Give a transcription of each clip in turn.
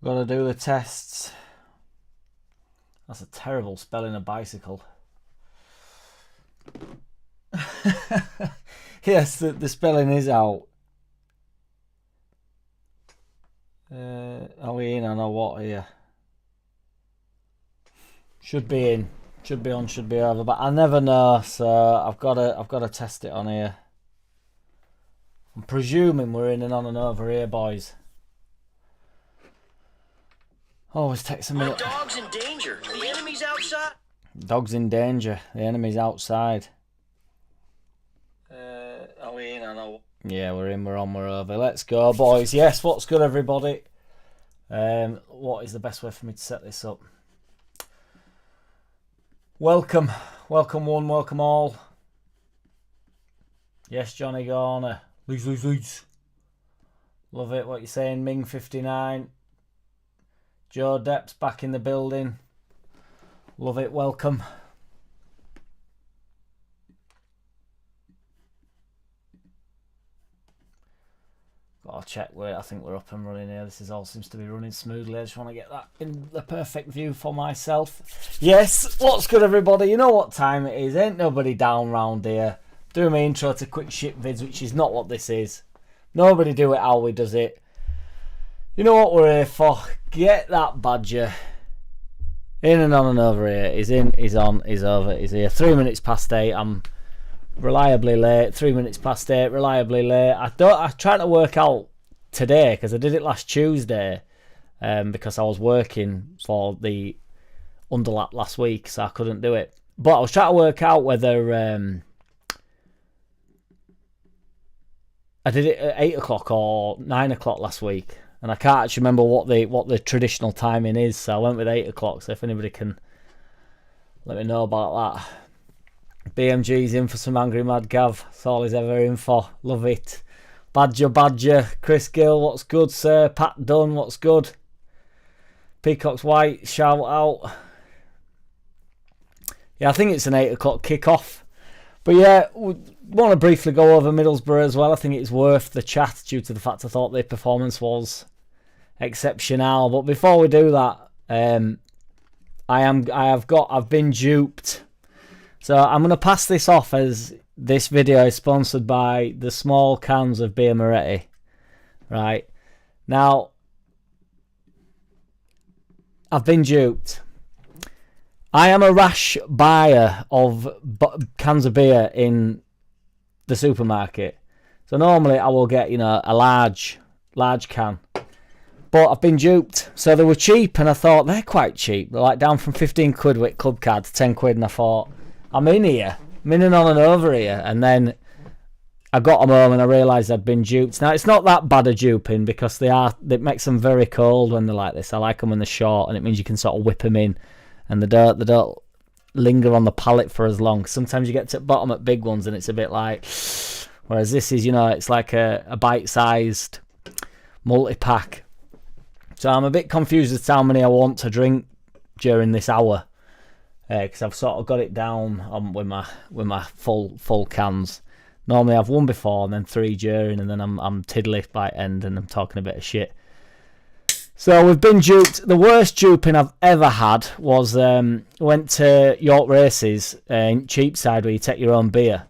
Gotta do the tests. That's a terrible spelling of bicycle. Yes, the spelling is out. Are we in on or what here? Should be in. Should be on, should be over, but I never know, so I've gotta test it on here. I'm presuming we're in and on and over here, boys. Always takes a minute. My dog's in danger. The enemy's outside. Dog's in danger. The enemy's outside. Are we in or no? Yeah, we're in, we're on, we're over. Let's go, boys. Yes, what's good, everybody? What is the best way for me to set this up? Welcome. Welcome one, welcome all. Yes, Johnny Garner. Leeds. Love it. What you saying, Ming59? Joe Depp's back in the building. Love it. Welcome. I'll check where I think we're up and running here. This all seems to be running smoothly. I just want to get that in the perfect view for myself. Yes, what's good, everybody? You know what time it is. Ain't nobody down round here. Doing my intro to quick shit vids, which is not what this is. Nobody do it how we does it. You know what we're here for? Get that badger in and on and over here. He's in, he's on, he's over, he's here. 3 minutes past 8. I'm reliably late. 3 minutes past 8. Reliably late. I'm trying to work out today because I did it last Tuesday because I was working for the Underlap last week, so I couldn't do it. But I was trying to work out whether I did it at 8 o'clock or 9 o'clock last week, and I can't actually remember what the traditional timing is, so I went with 8 o'clock. So if anybody can let me know about that. BMG's in for some Angry Mad Gav. That's all he's ever in for. Love it. Badger. Chris Gill, what's good, sir? Pat Dunn, what's good? Peacock's White, shout out. Yeah, I think it's an 8 o'clock kick-off. But yeah, we want to briefly go over Middlesbrough as well. I think it's worth the chat due to the fact I thought their performance was exceptional. But before we do that, I've been duped. So I'm going to pass this off as this video is sponsored by the small cans of beer Moretti. Right. Now, I've been duped. I am a rash buyer of cans of beer in the supermarket. So normally I will get, a large can. But I've been duped. So they were cheap and I thought they're quite cheap. They're like down from 15 quid with club card to 10 quid, and I thought, I'm in here. I'm in and on and over here. And then I got them home and I realised I'd been duped. Now, it's not that bad a duping because it makes them very cold when they're like this. I like them when they're short, and it means you can sort of whip them in and they don't linger on the palate for as long. Sometimes you get to the bottom at big ones and it's a bit like... Whereas this is, it's like a bite-sized multi-pack. So I'm a bit confused as to how many I want to drink during this hour. Because I've sort of got it down with my full cans. Normally I've one before and then 3 during, and then I'm tiddly by end and I'm talking a bit of shit. So we've been duped. The worst duping I've ever had was went to York Races in Cheapside where you take your own beer,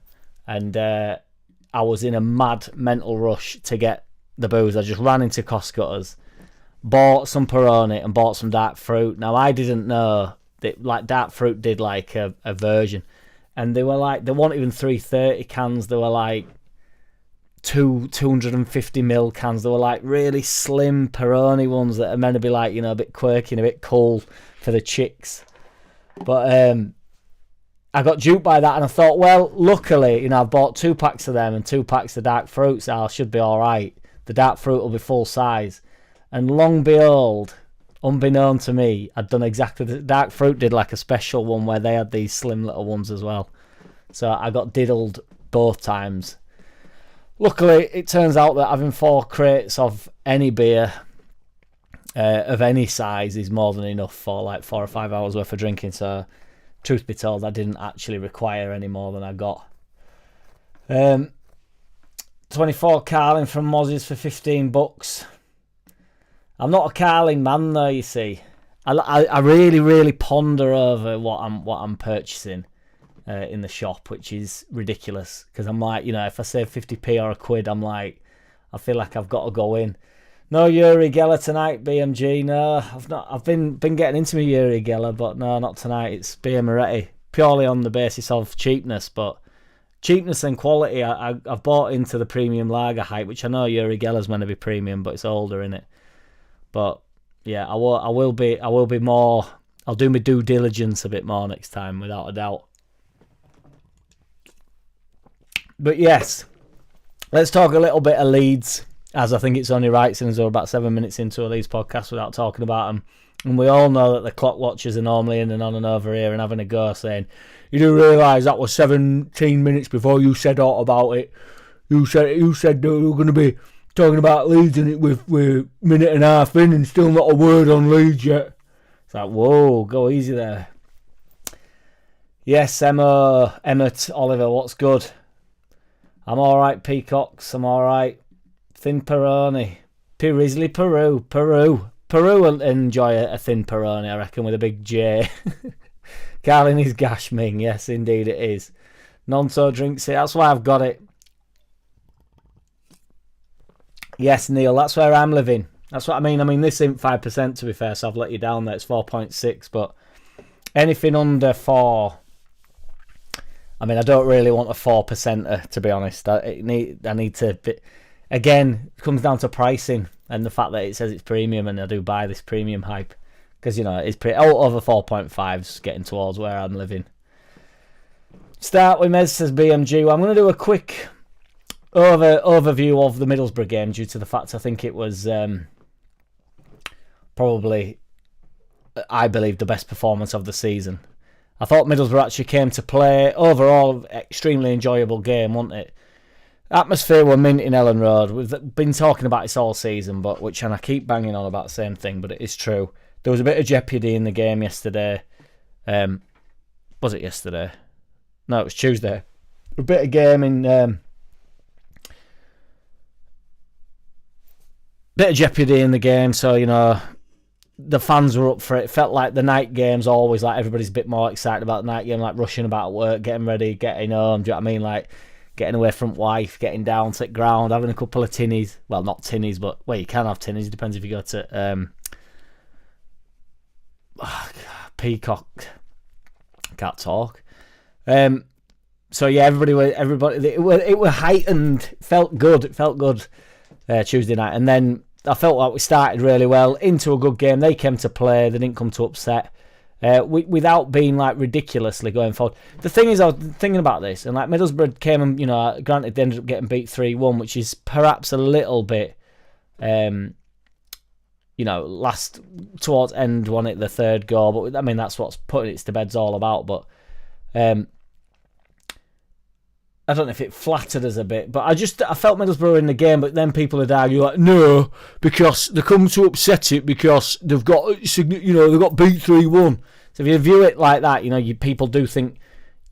and I was in a mad mental rush to get the booze. I just ran into Costco's, bought some Peroni and bought some dark fruit. Now I didn't know that dark fruit did a version, and they weren't even 330 cans. They were like 250ml cans. They were really slim Peroni ones that are meant to be a bit quirky and a bit cool for the chicks. But I got duped by that, and I thought, well, luckily, I've bought 2 packs of them and 2 packs of dark fruit, so I should be all right. The dark fruit will be full size. And long behold, unbeknown to me, I'd done exactly the dark fruit did a special one where they had these slim little ones as well. So I got diddled both times. Luckily, it turns out that having 4 crates of any beer of any size is more than enough for 4 or 5 hours worth of drinking. So, truth be told, I didn't actually require any more than I got. 24 Carling from Mozzie's for $15. I'm not a Carling man though, you see. I really, really ponder over what I'm purchasing in the shop, which is ridiculous. Because I'm like, if I save 50p or a quid, I'm like, I feel like I've got to go in. No Uri Geller tonight, BMG. No, I've not. I've been getting into my Uri Geller, but no, not tonight. It's Bia Moretti, purely on the basis of cheapness, but cheapness and quality. I've bought into the premium lager hype, which I know Uri Geller's meant to be premium, but it's older, innit? But yeah, I will be more. I'll do my due diligence a bit more next time, without a doubt. But yes, let's talk a little bit of Leeds, as I think it's only right since we're about 7 minutes into a Leeds podcast without talking about them. And we all know that the clock watchers are normally in and on and over here and having a go, saying, "You do realise that was 17 minutes before you said aught about it. You said that we were going to be talking about Leeds and we're a minute and a half in and still not a word on Leeds yet." It's like, whoa, go easy there. Yes, Emmett, Oliver, what's good? I'm alright, Peacocks, I'm alright. Thin Peroni. Risley, Peru will enjoy a thin Peroni, I reckon, with a big J. Carling is Gashming, yes, indeed it is. Nonso drinks it, that's why I've got it. Yes, Neil, that's where I'm living. That's what I mean. I mean, this isn't 5% to be fair, so I've let you down there. It's 4.6, but anything under 4... I mean, I don't really want a 4%er, to be honest. I need to... Again, it comes down to pricing and the fact that it says it's premium, and I do buy this premium hype. Because, it's pretty... over 4.5's getting towards where I'm living. Start with Mez, says BMG. Well, I'm going to do a quick overview of the Middlesbrough game due to the fact I think it was probably, I believe, the best performance of the season. I thought Middlesbrough actually came to play. Overall, extremely enjoyable game, wasn't it? Atmosphere were mint in Ellen Road. We've been talking about this all season, and I keep banging on about the same thing, but it is true. There was a bit of jeopardy in the game yesterday. Was it yesterday? No, it was Tuesday. A bit of game in... bit of jeopardy in the game, so, the fans were up for it. It felt like the night games always, like, everybody's a bit more excited about the night game, like rushing about work, getting ready, getting home, do you know what I mean? Like, getting away from wife, getting down to the ground, having a couple of tinnies. Well, not tinnies, but, well, you can have tinnies. It depends if you go to Peacock. Can't talk. So, yeah, everybody, it were heightened. It felt good Tuesday night. And then I felt like we started really well into a good game. They came to play. They didn't come to upset. Without being like ridiculously going forward. The thing is, I was thinking about this, and like Middlesbrough came and, granted they ended up getting beat 3-1, which is perhaps a little bit, last towards end, wasn't it, the third goal, but I mean, that's what's putting it to bed's all about, but I don't know if it flattered us a bit, but I felt Middlesbrough in the game, but then people would argue like, no, because they come to upset it because they've got, they've got beat 3-1. So if you view it like that, people do think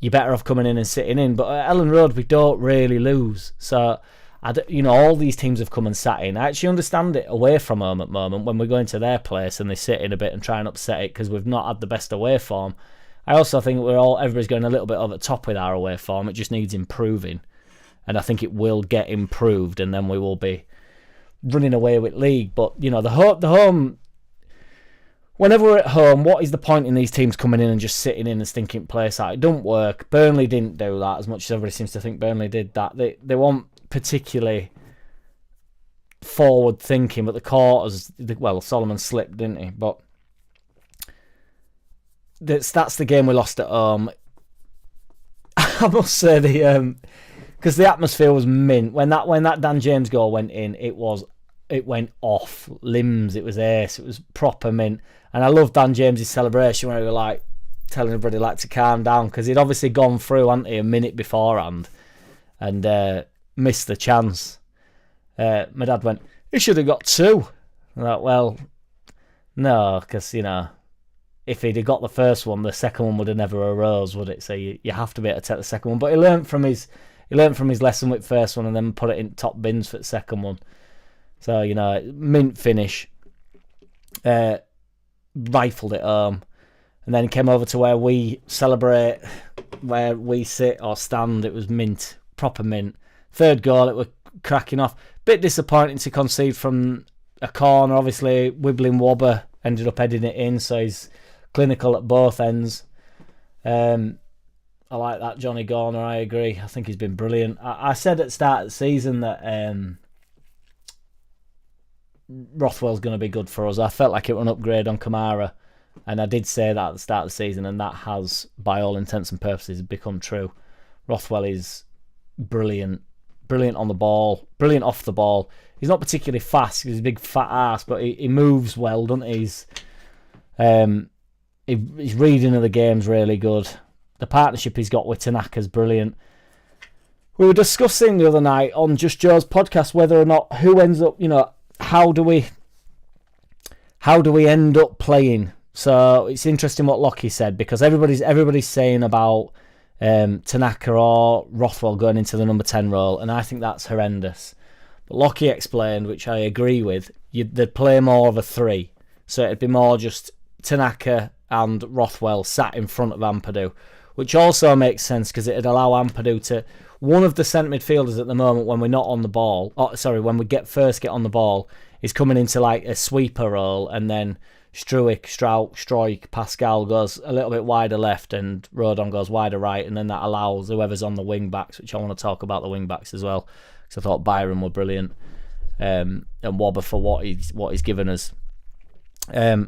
you're better off coming in and sitting in. But at Ellen Road, we don't really lose. So, all these teams have come and sat in. I actually understand it away from home at the moment when we go into their place and they sit in a bit and try and upset it because we've not had the best away form. I also think everybody's going a little bit over the top with our away form. It just needs improving. And I think it will get improved, and then we will be running away with league. But, the home... Whenever we're at home, what is the point in these teams coming in and just sitting in a stinking place out? It doesn't work. Burnley didn't do that, as much as everybody seems to think Burnley did that. They weren't particularly forward thinking, but the quarters... Well, Solomon slipped, didn't he? But... That's the game we lost at home. I must say because the atmosphere was mint when that Dan James goal went in. It went off limbs. It was ace. It was proper mint. And I love Dan James's celebration where he was like telling everybody like to calm down because he'd obviously gone through, hadn't he, a minute beforehand and missed the chance. My dad went, he should have got 2. I'm like, well, no, because if he'd have got the first one, the second one would have never arose, would it? So you have to be able to take the second one. But he learnt from his lesson with the first one and then put it in top bins for the second one. So, mint finish. rifled it home. And then came over to where we celebrate, where we sit or stand. It was mint, proper mint. Third goal, it was cracking off. Bit disappointing to concede from a corner. Obviously, Wibbling Wobber ended up heading it in, so he's clinical at both ends. I like that, Johnny Garner. I agree. I think he's been brilliant. I said at the start of the season that Rothwell's going to be good for us. I felt like it was an upgrade on Kamara. And I did say that at the start of the season, and that has, by all intents and purposes, become true. Rothwell is brilliant. Brilliant on the ball. Brilliant off the ball. He's not particularly fast. He's a big fat ass, but he moves well, doesn't he? His reading of the game's really good. The partnership he's got with Tanaka's brilliant. We were discussing the other night on Just Joe's podcast whether or not who ends up, how do we end up playing? So it's interesting what Lockie said, because everybody's saying about Tanaka or Rothwell going into the number 10 role, and I think that's horrendous. But Lockie explained, which I agree with, they'd play more of a 3. So it'd be more just Tanaka and Rothwell sat in front of Ampadu, which also makes sense because it'd allow Ampadu to... One of the centre midfielders at the moment when we're not on the ball, when we first get on the ball, is coming into like a sweeper role, and then Struijk, Pascal goes a little bit wider left and Rodon goes wider right, and then that allows whoever's on the wing backs, which I want to talk about the wing backs as well, because I thought Byron were brilliant, and Wobber for what he's given us. They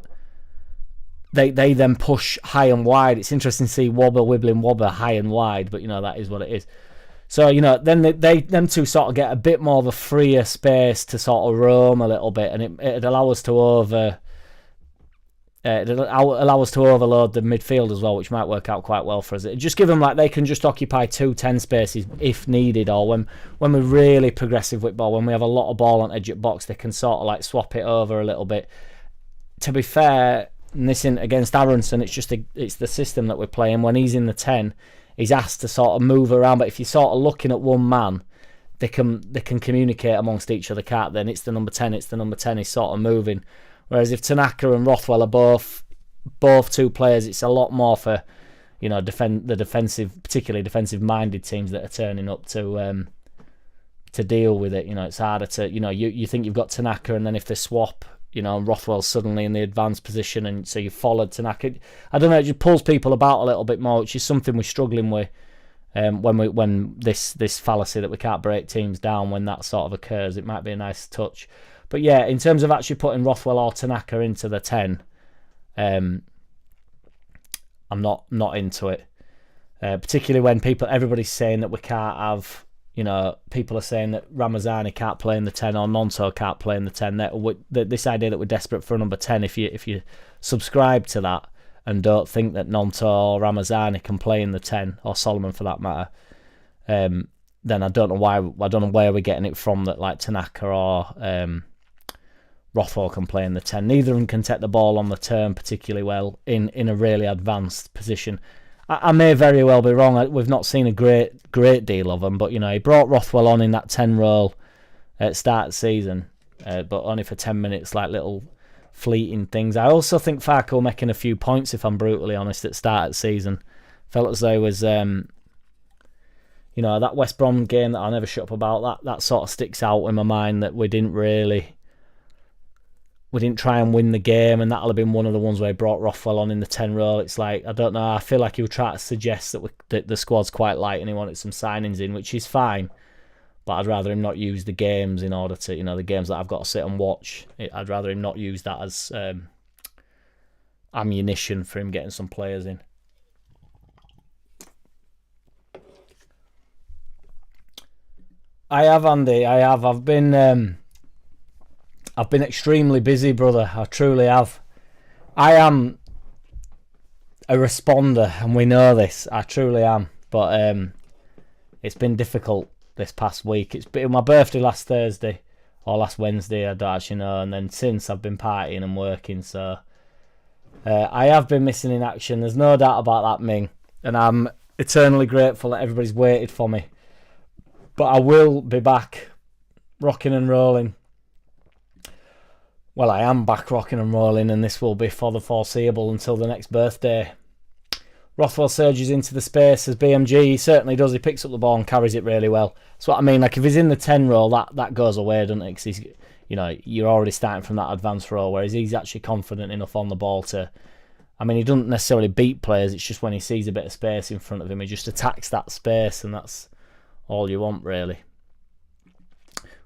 then push high and wide. It's interesting to see Wobber wibbling Wobber high and wide, but that is what it is. So then them two sort of get a bit more of a freer space to sort of roam a little bit, and it'd allow us to allow us to overload the midfield as well, which might work out quite well for us. It just give them they can just occupy 2 10 spaces if needed, or when we're really progressive with ball, when we have a lot of ball on edge of box, they can sort of swap it over a little bit. To be fair, and this isn't against Aronson, it's the system that we're playing. When he's in the 10, he's asked to sort of move around, but if you're sort of looking at one man, they can communicate amongst each other, can't they? And it's the number 10, he's sort of moving. Whereas if Tanaka and Rothwell are both 2 players, it's a lot more for the defensive, particularly defensive-minded teams that are turning up to deal with it. It's harder to you think you've got Tanaka, and then if they swap, Rothwell's suddenly in the advanced position, and so you followed Tanaka. I don't know, it just pulls people about a little bit more, which is something we're struggling with when this fallacy that we can't break teams down, when that sort of occurs. It might be a nice touch. But yeah, in terms of actually putting Rothwell or Tanaka into the 10, I'm not into it. Particularly when everybody's saying that we can't have, people are saying that Ramazani can't play in the 10 or Nonto can't play in the 10. This idea that we're desperate for a number 10, if you subscribe to that and don't think that Nonto or Ramazani can play in the 10, or Solomon for that matter, then I don't know where we're getting it from that Tanaka or Rothwell can play in the 10. Neither of them can take the ball on the turn particularly well in a really advanced position. I may very well be wrong. We've not seen a great deal of them, but he brought Rothwell on in that 10 role at the start of the season, but only for 10 minutes, little fleeting things. I also think Farke will making a few points, if I'm brutally honest, at the start of the season. Felt as though it was that West Brom game that I'll never shut up about, that sort of sticks out in my mind, that we didn't try and win the game, and that'll have been one of the ones where he brought Rothwell on in the 10 role. It's I don't know, I feel like he would try to suggest that the squad's quite light and he wanted some signings in, which is fine, but I'd rather him not use the games in order to, the games that I've got to sit and watch. I'd rather him not use that as ammunition for him getting some players in. I have, Andy, I've been extremely busy, brother. I truly have. I am a responder, and we know this. I truly am. But it's been difficult this past week. It's been my birthday last Thursday, or last Wednesday, I don't actually know. And then since, I've been partying and working. So I have been missing in action. There's no doubt about that, Ming. And I'm eternally grateful that everybody's waited for me. But I will be back, rocking and rolling, Well, I am back rocking and rolling, and this will be for the foreseeable until the next birthday. Rothwell surges into the space as BMG. He certainly does. He picks up the ball and carries it really well. That's what I mean. Like, if he's in the 10 role, that goes away, doesn't it? Because he's, you're already starting from that advanced role, whereas he's actually confident enough on the ball to... I mean, he doesn't necessarily beat players. It's just when he sees a bit of space in front of him, he just attacks that space, and that's all you want, really.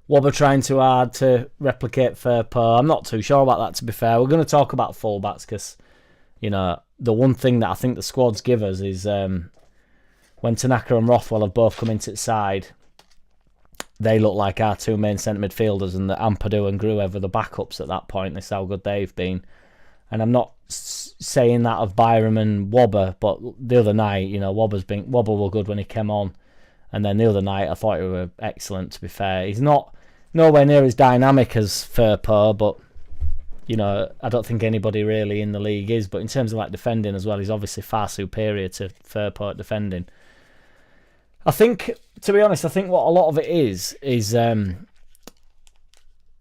Wobber trying too hard to replicate Farke. I'm not too sure about that, to be fair. We're going to talk about fullbacks because, the one thing that I think the squads give us is when Tanaka and Rothwell have both come into the side, they look like our two main centre midfielders, and the Ampadu and Gruev are the backups at that point. That's how good they've been. And I'm not saying that of Byram and Wobber, but the other night, Wobber were good when he came on. And then the other night, I thought he were excellent, to be fair. He's nowhere near as dynamic as Farke, but, I don't think anybody really in the league is. But in terms of like defending as well, he's obviously far superior to Farke at defending. I think, to be honest, what a lot of it is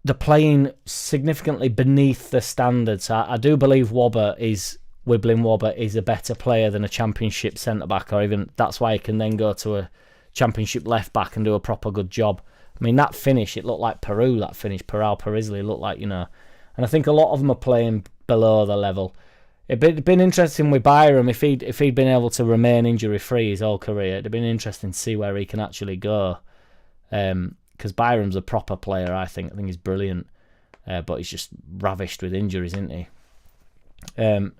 they're playing significantly beneath the standards. I do believe Wibbling Wobber is a better player than a championship centre-back, or even that's why he can then go to a championship left-back and do a proper good job. I mean, that finish, it looked like Peru, that finish. Parisley looked like, and I think a lot of them are playing below the level. It'd been interesting with Byram if he'd been able to remain injury-free his whole career. It'd have been interesting to see where he can actually go. Because Byram's a proper player, I think. I think he's brilliant. But he's just ravished with injuries, isn't he? I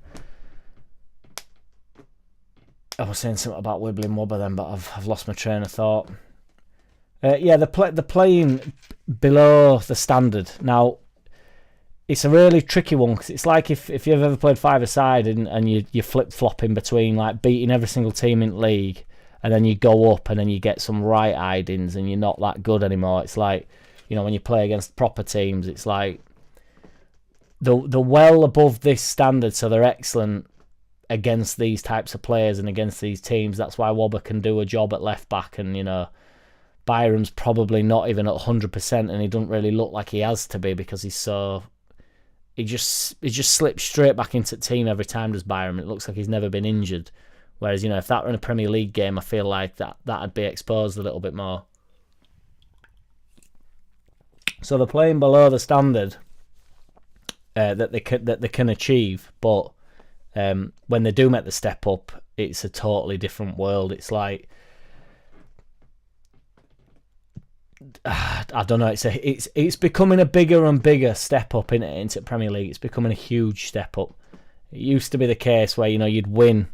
was saying something about Wibbling Wobber then, but I've lost my train of thought. They're playing below the standard. Now, it's a really tricky one, because it's like if you've ever played five-a-side and you flip-flopping between like beating every single team in the league, and then you go up and then you get some right hidings and you're not that good anymore. It's like, when you play against proper teams, it's like they're well above this standard, so they're excellent against these types of players and against these teams. That's why Wobber can do a job at left back, and Byram's probably not even at 100%, and he doesn't really look like he has to be, because he just slips straight back into the team every time, does Byram. It looks like he's never been injured. Whereas, if that were in a Premier League game, I feel like that'd be exposed a little bit more. So they're playing below the standard that they can achieve, but when they do make the step up, it's a totally different world. It's like, I don't know. It's becoming a bigger and bigger step up into Premier League. It's becoming a huge step up. It used to be the case where you'd win.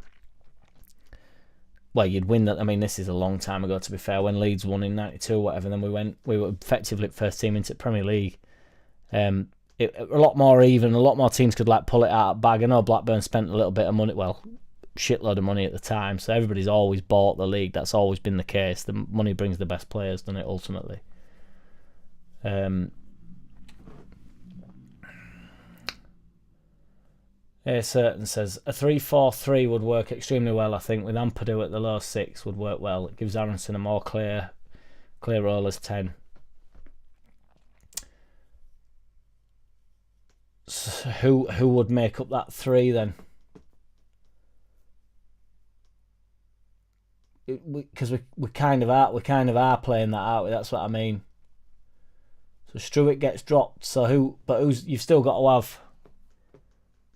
Well, you'd win that. I mean, this is a long time ago, to be fair, when Leeds won in '92 or whatever. And then we were effectively first team into Premier League. A lot more even. A lot more teams could pull it out of the bag. I know Blackburn spent a little bit of money. Well, shitload of money at the time. So everybody's always bought the league. That's always been the case. The money brings the best players, doesn't it? Ultimately. Certain says a 3-4-3 would work extremely well. I think with Ampadu at the low 6 would work well. It gives Aronson a more clear role as 10. So who would make up that 3 then? Because we kind of are playing that out. That's what I mean. So Struitt gets dropped. So you've still got to have.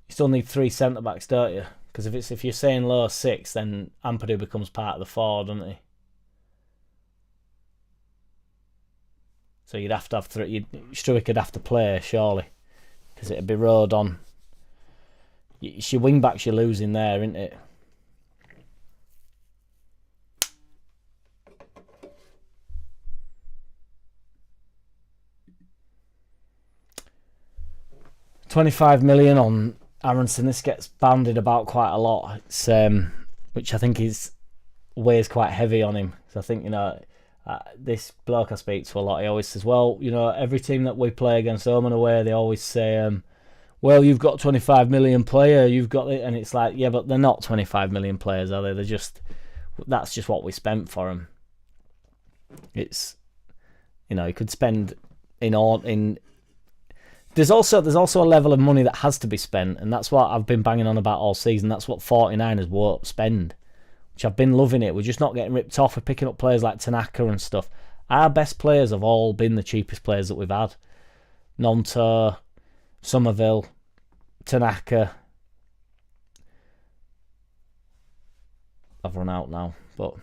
You still need 3 centre backs, don't you? Because if you're saying low 6, then Ampadu becomes part of the 4, doesn't he? So you'd have to have 3. Struitt could have to play, surely, because it'd be rode on. It's your wing backs you're losing there, isn't it? $25 million on Aronson. This gets banded about quite a lot. It's which I think weighs quite heavy on him. So I think this bloke I speak to a lot, he always says, well, every team that we play against home and away, they always say, well, you've got 25 million player, you've got it, and it's like, yeah, but they're not 25 million players, are they? That's just what we spent for them. It's, you could spend in there's also a level of money that has to be spent, and that's what I've been banging on about all season. That's what 49ers won't spend, which I've been loving it. We're just not getting ripped off. We're picking up players like Tanaka and stuff. Our best players have all been the cheapest players that we've had. Nonto, Somerville, Tanaka. I've run out now, but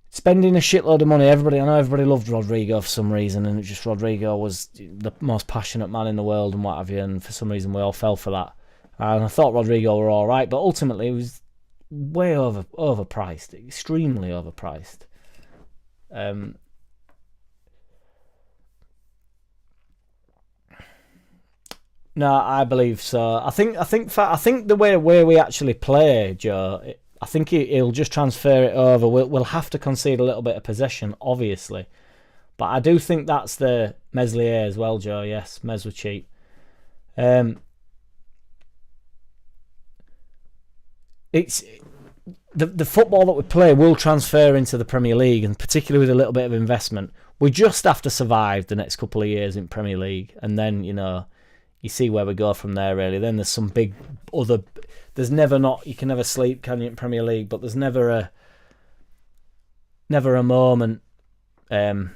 spending a shitload of money. I know everybody loved Rodrigo for some reason, and Rodrigo was the most passionate man in the world and what have you, and for some reason we all fell for that. And I thought Rodrigo were all right, but ultimately it was way overpriced, extremely overpriced. No, I believe so. I think the way we actually play, Joe, I think he'll just transfer it over. We'll have to concede a little bit of possession, obviously, but I do think that's the Meslier as well, Joe. Yes, Mes were cheap. It's the football that we play will transfer into the Premier League, and particularly with a little bit of investment. We just have to survive the next couple of years in Premier League, and then you see where we go from there. Really, then there's some big other. There's you can never sleep, can you, in Premier League? But there's never a moment, never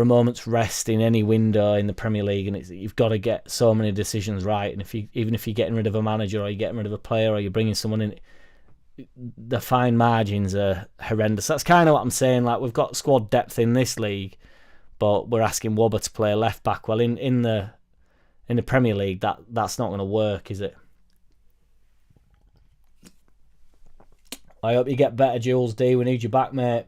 a moment's rest in any window in the Premier League, and you've got to get so many decisions right. And even if you're getting rid of a manager, or you're getting rid of a player, or you're bringing someone in, the fine margins are horrendous. That's kind of what I'm saying. Like, we've got squad depth in this league, but we're asking Wobber to play left back. Well, in the Premier League, that's not going to work, is it? I hope you get better, Jules D. We need you back, mate.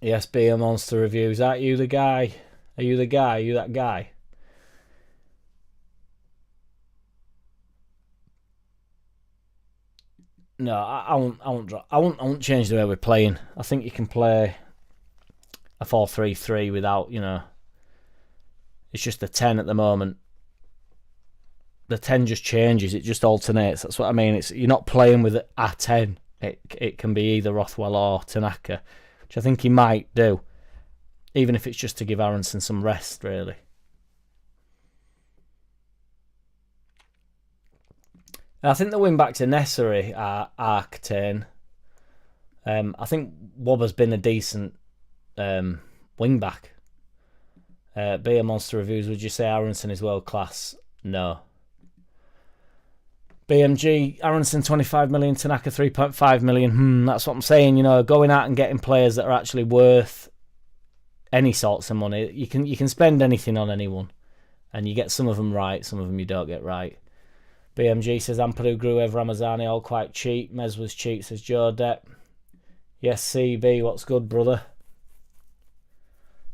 Yes, be a monster reviews. Are you the guy? Are you the guy? Are you that guy? No, I won't change the way we're playing. I think you can play a 4-3-3 without, it's just the 10 at the moment. The 10 just changes, it just alternates. That's what I mean. You're not playing with a 10. It can be either Rothwell or Tanaka, which I think he might do, even if it's just to give Aronson some rest, really. I think the win backs are necessary, Arctane. I think Wobber's been a decent wing back. Be a monster reviews. Would you say Aronson is world class? No. BMG, Aronson 25 million, Tanaka 3.5 million. That's what I'm saying. Going out and getting players that are actually worth any sorts of money. You can spend anything on anyone, and you get some of them right, some of them you don't get right. BMG says Ampadu, Gruev, Ramazani, all quite cheap. Mez was cheap, says Joe Depp. Yes, CB, what's good, brother?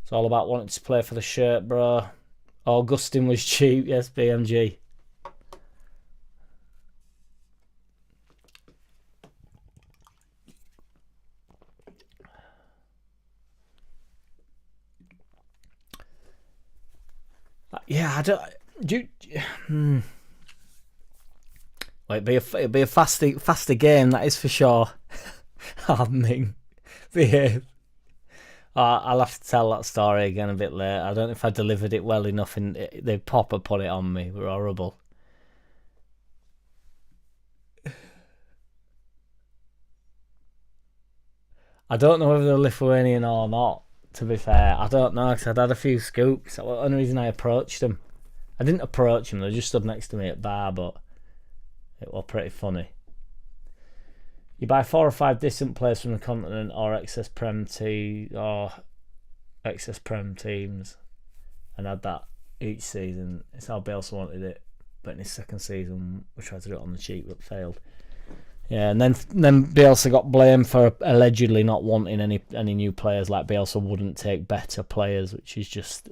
It's all about wanting to play for the shirt, bro. Augustin was cheap. Yes, BMG. Yeah, I don't. Well, it'd be a faster game, that is for sure. I mean, behave. I'll have to tell that story again a bit later. I don't know if I delivered it well enough, and they proper put it on me. We're horrible. I don't know whether they're Lithuanian or not, to be fair. I don't know, because I'd had a few scoops. That was the only reason I approached them. I didn't approach them, they just stood next to me at bar, but it was pretty funny. You buy 4 or 5 decent players from the continent or excess Prem teams and add that each season. It's how Bielsa wanted it, but in his second season we tried to do it on the cheap but failed. Yeah, and then Bielsa got blamed for allegedly not wanting any new players, like Bielsa wouldn't take better players, which is just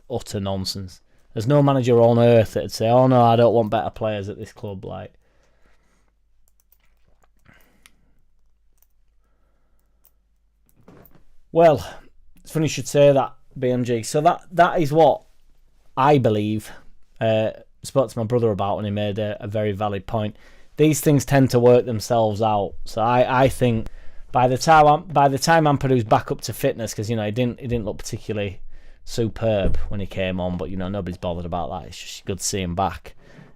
utter nonsense. There's no manager on earth that'd say, "Oh no, I don't want better players at this club." Like, well, it's funny you should say that, BMG. So that is what I believe. Spoke to my brother about, and he made a very valid point. these things tend to work themselves out. So I think by the time Ampadu's back up to fitness, because he didn't look particularly superb when he came on, but nobody's bothered about that. It's just good to see him back.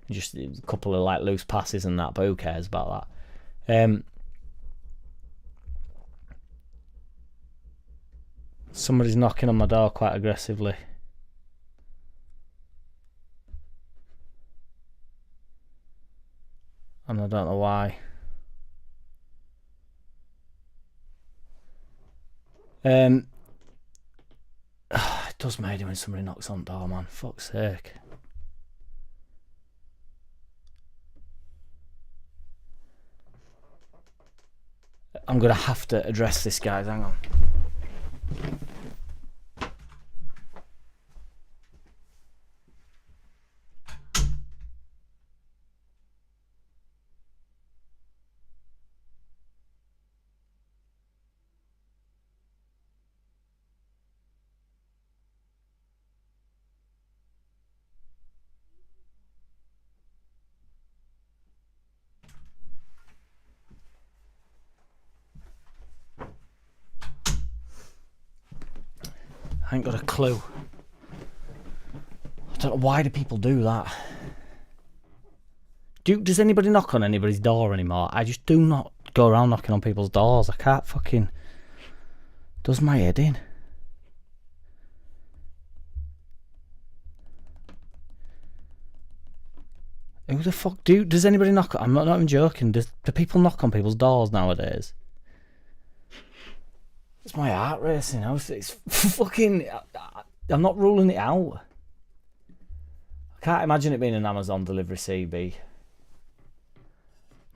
Just a couple of loose passes and that, but who cares about that? Somebody's knocking on my door quite aggressively. And I don't know why. It does made when somebody knocks on the door, man. Fuck's sake. I'm going to have to address this, guys. Hang on. I ain't got a clue. I don't know, why do people do that? Does anybody knock on anybody's door anymore? I just do not go around knocking on people's doors. I can't fucking... Does my head in. Who the fuck does anybody knock on... I'm not even joking. Do people knock on people's doors nowadays? It's my heart racing. It's fucking... I'm not ruling it out. I can't imagine it being an Amazon delivery CB.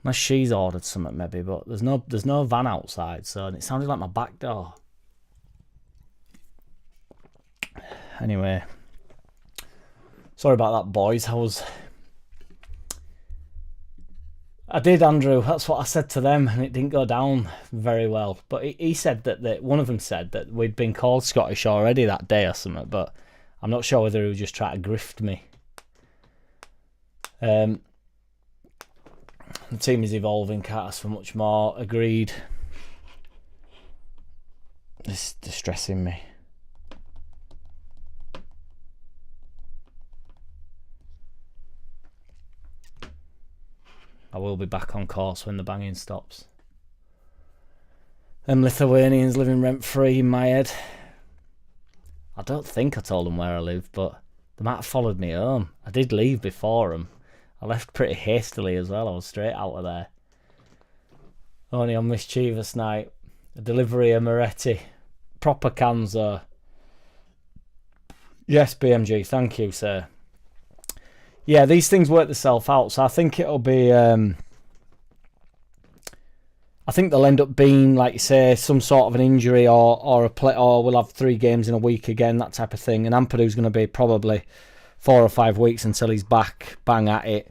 Unless she's ordered something maybe, but there's no van outside, so it sounded like my back door. Anyway. Sorry about that, boys. I did, Andrew. That's what I said to them, and it didn't go down very well. But he said that one of them said that we'd been called Scottish already that day or something, but I'm not sure whether he was just trying to grift me. The team is evolving, can't ask for much more. Agreed. This is distressing me. I will be back on course when the banging stops. Them Lithuanians living rent-free in my head. I don't think I told them where I live, but they might have followed me home. I did leave before them. I left pretty hastily as well. I was straight out of there. Only on mischievous night. A delivery of Moretti. Proper Canzo. Yes, BMG. Thank you, sir. Yeah, these things work themselves out, so I think it'll be... I think they'll end up being, like you say, some sort of an injury or a play, or we'll have 3 games in a week again, that type of thing. And Ampadu's going to be probably 4 or 5 weeks until he's back, bang at it.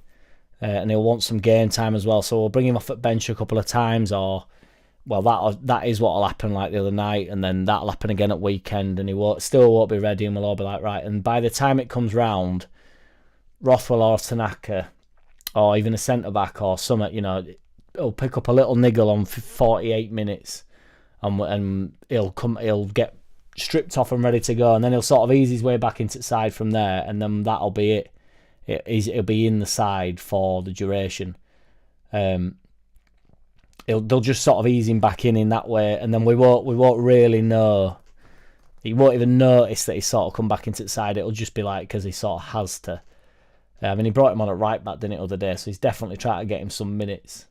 And he'll want some game time as well, so we'll bring him off at bench a couple of times, or... Well, that is what'll happen like the other night, and then that'll happen again at weekend, and he still won't be ready, and we'll all be like, right. And by the time it comes round... Rothwell or Tanaka, or even a centre-back or something, he'll pick up a little niggle on 48 minutes and he'll get stripped off and ready to go, and then he'll sort of ease his way back into the side from there, and then that'll be it. It'll be in the side for the duration. They'll just sort of ease him back in that way, and then we won't really know. He won't even notice that he's sort of come back into the side. It'll just be like because he sort of has to. I mean, he brought him on at right back, didn't it, the other day, so he's definitely trying to get him some minutes.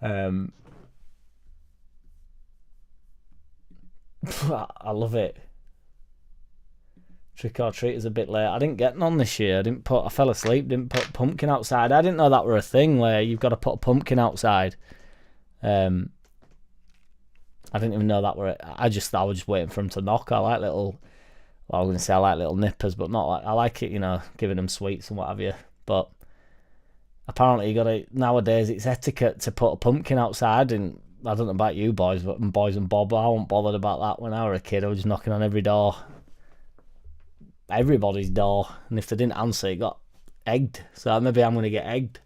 I love it. Trick or treat is a bit late. I didn't get none this year. I fell asleep, didn't put pumpkin outside. I didn't know that were a thing where you've got to put a pumpkin outside. I didn't even know that were... I was just waiting for him to knock. I like little... Well, I was going to say I like little nippers, but not like... I like it, giving them sweets and what have you. But apparently you got to... Nowadays, it's etiquette to put a pumpkin outside, and I don't know about you boys, but boys and Bob, I wasn't bothered about that when I was a kid. I was just knocking on every door. Everybody's door. And if they didn't answer, it got egged. So maybe I'm going to get egged.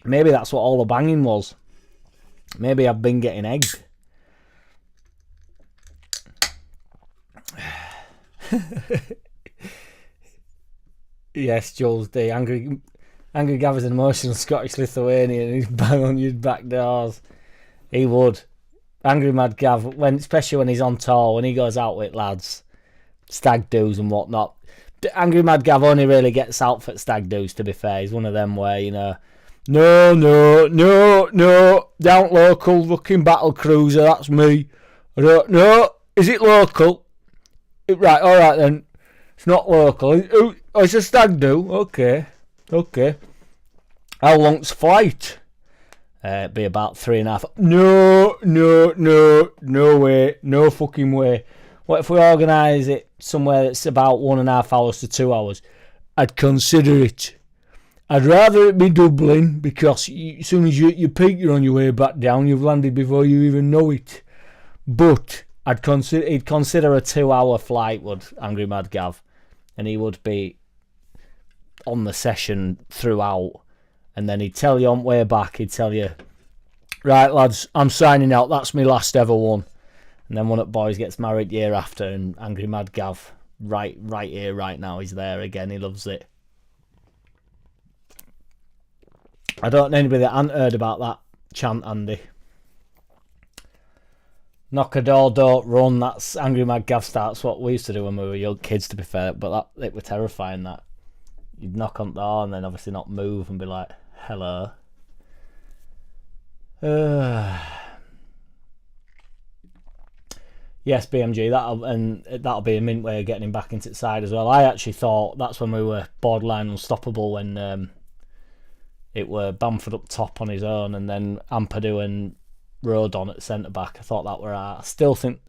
Maybe that's what all the banging was. Maybe I've been getting egged. Yes, Jules D. Angry Gav is an emotional Scottish Lithuanian and he's bang on your back doors. He would. Angry Mad Gav, especially when he's on tour, when he goes out with lads, stag do's and whatnot. Angry Mad Gav only really gets out for stag do's, to be fair. He's one of them where, you know, no, down local, fucking battle cruiser, that's me. I don't know. Is it local? Right, alright then. It's not local. Oh, it's a stag do. Okay. How long's flight? Be about 3.5. No way. No fucking way. What if we organise it somewhere that's about 1.5 hours to 2 hours? I'd consider it. I'd rather it be Dublin, because as soon as you peak, you're on your way back down. You've landed before you even know it. But he'd consider a 2-hour flight, would Angry Mad Gav, and he would be on the session throughout, and then he'd tell you on the way back, he'd tell you, right lads, I'm signing out, that's my last ever one. And then one of the boys gets married year after, and Angry Mad Gav, right here, right now, he's there again, he loves it. I don't know anybody that hasn't heard about that chant, Andy. Knock a door, don't run. That's Angry Mad Gav starts. What we used to do when we were young kids, to be fair. But it was terrifying that. You'd knock on the door and then obviously not move and be like, hello. Yes, BMG, that'll be a mint way of getting him back into the side as well. I actually thought that's when we were borderline unstoppable, when it were Bamford up top on his own and then Ampadu and Rodon at centre back. I thought that were I still think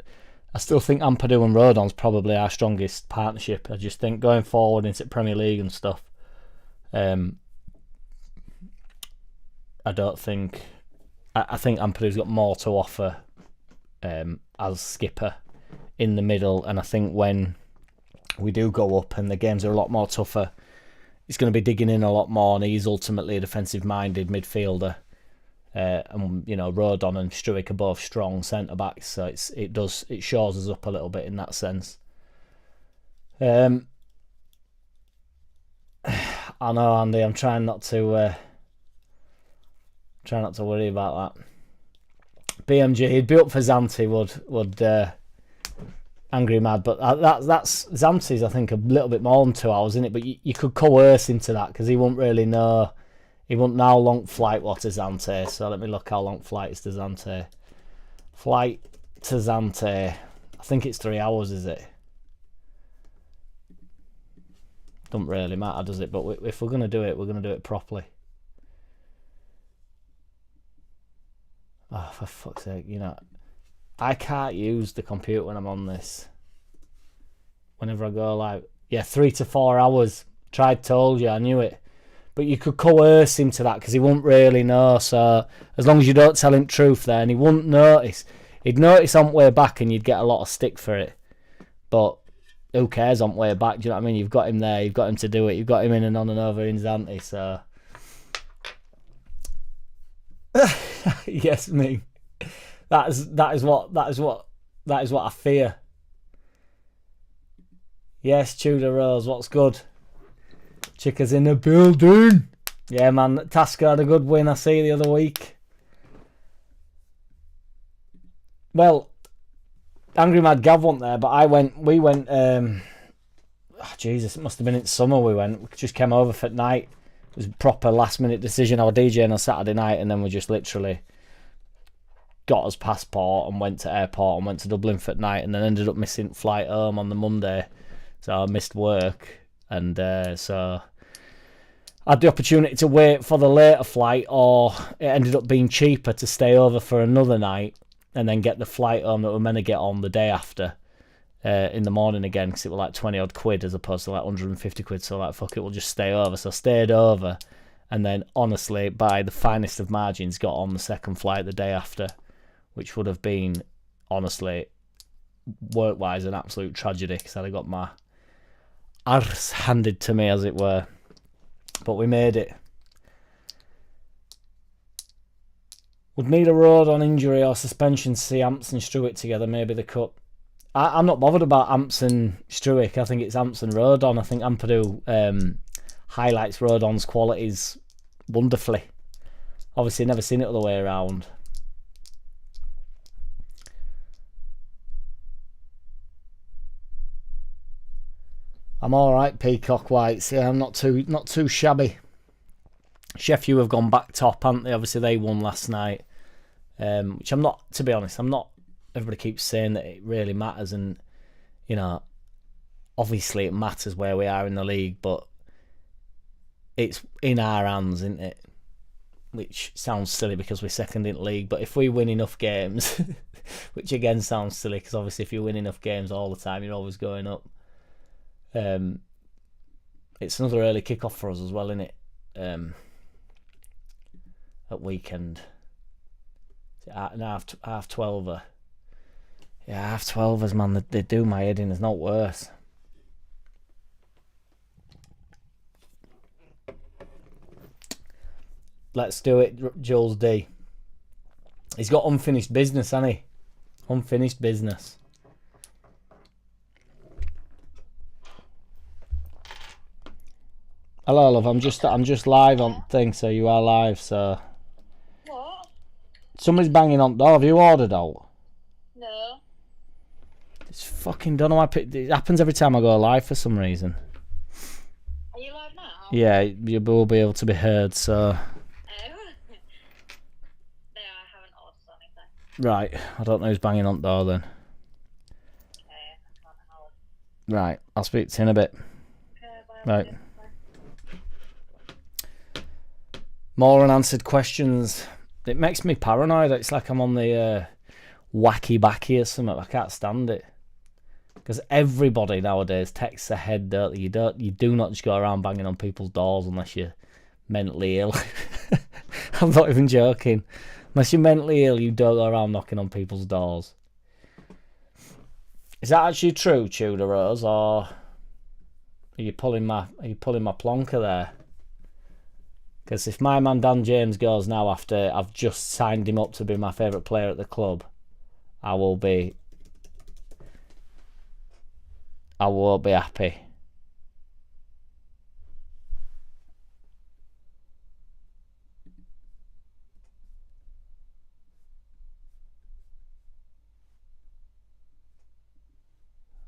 Ampadu and Rodon's probably our strongest partnership. I just think going forward into Premier League and stuff, I think Ampadu's got more to offer as skipper in the middle, and I think when we do go up and the games are a lot more tougher, he's going to be digging in a lot more, and he's ultimately a defensive-minded midfielder. And you know, Rodon and Struijk are both strong centre backs, so it shows us up a little bit in that sense. I know, Andy. I'm trying not to worry about that. BMG, he'd be up for Zanti, would Angry Mad, but that's Zanti's, I think, a little bit more than 2 hours, isn't it? But you could coerce him to that, because he wouldn't really know. He wouldn't know how long flight was to Zante. So let me look how long flight is to Zante. Flight to Zante. I think it's 3 hours, is it? Doesn't really matter, does it? But if we're going to do it, we're going to do it properly. Oh, for fuck's sake, you know. I can't use the computer when I'm on this. Whenever I go live. Yeah, 3 to 4 hours. Told you, I knew it. But you could coerce him to that, because he wouldn't really know. So as long as you don't tell him truth there, and he wouldn't notice. He'd notice on the way back and you'd get a lot of stick for it. But who cares on the way back? Do you know what I mean? You've got him there, you've got him to do it, you've got him in and on and over in Zante, so yes, me. That is what I fear. Yes, Tudor Rose, what's good? Chicka's in the building. Yeah, man, Tasker had a good win, I see, the other week. Well, Angry Mad Gav went there, but we went, Jesus, it must have been in summer we went. We just came over for night. It was a proper last minute decision. I was DJing on Saturday night, and then we just literally got us passport and went to airport and went to Dublin for night, and then ended up missing flight home on the Monday. So I missed work, and so I had the opportunity to wait for the later flight, or it ended up being cheaper to stay over for another night and then get the flight home that we're meant to get on the day after in the morning again, because it was like 20 odd quid as opposed to like 150 quid. So like, fuck it, we'll just stay over. So I stayed over, and then honestly, by the finest of margins, got on the second flight the day after, which would have been, honestly, work-wise, an absolute tragedy, because I'd have got my arse handed to me, as it were. But we made it. Would need a road on injury or suspension to see Amps and Struick together, maybe the cup. I'm not bothered about Amps and Struick. I think it's Amps and Rodon. I think Ampadu highlights Rodon's qualities wonderfully. Obviously, never seen it the other way around. I'm all right, Peacock Whites. Yeah, I'm not too shabby. Sheffield have gone back top, haven't they? Obviously, they won last night. Which I'm not, to be honest, I'm not. Everybody keeps saying that it really matters, and you know, obviously it matters where we are in the league, but it's in our hands, isn't it? Which sounds silly because we're second in the league, but if we win enough games, which again sounds silly because obviously if you win enough games all the time, you're always going up. It's another early kickoff for us as well, isn't it? At weekend. Half 12. Yeah, half 12ers, man. They do my head in. There's not worse. Let's do it, Jules D. He's got unfinished business, hasn't he? Unfinished business. Hello, love. I'm just live on thing, so you are live. So What? somebody's banging on the door. Have you ordered out? No. It's fucking don't know why it happens every time I go live for some reason. Are you live now? Yeah, you will be able to be heard. So Oh. No, I haven't ordered anything. right, I don't know who's banging on the door then. Okay, I can't help. Right, I'll speak to you in a bit. Okay, bye. Right. Bye. More unanswered questions. It makes me paranoid. It's like I'm on the wacky backy or something. I can't stand it. Because everybody nowadays texts ahead, don't they? You do not just go around banging on people's doors unless you're mentally ill. I'm not even joking. Unless you're mentally ill, you don't go around knocking on people's doors. Is that actually true, Tudor Rose, or are you pulling my plonker there? Because if my man Dan James goes now after I've just signed him up to be my favourite player at the club, I won't be happy.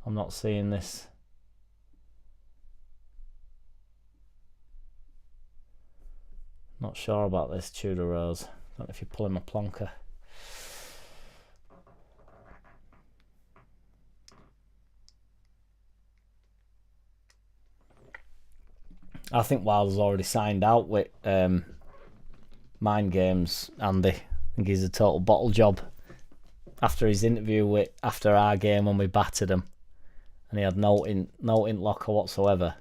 I'm not seeing this. Not sure about this, Tudor Rose. Don't know if you're pulling my plonker. I think Wilder's already signed out with Mind Games, Andy. I think he's a total bottle job. After his interview after our game when we battered him, and he had no in locker whatsoever.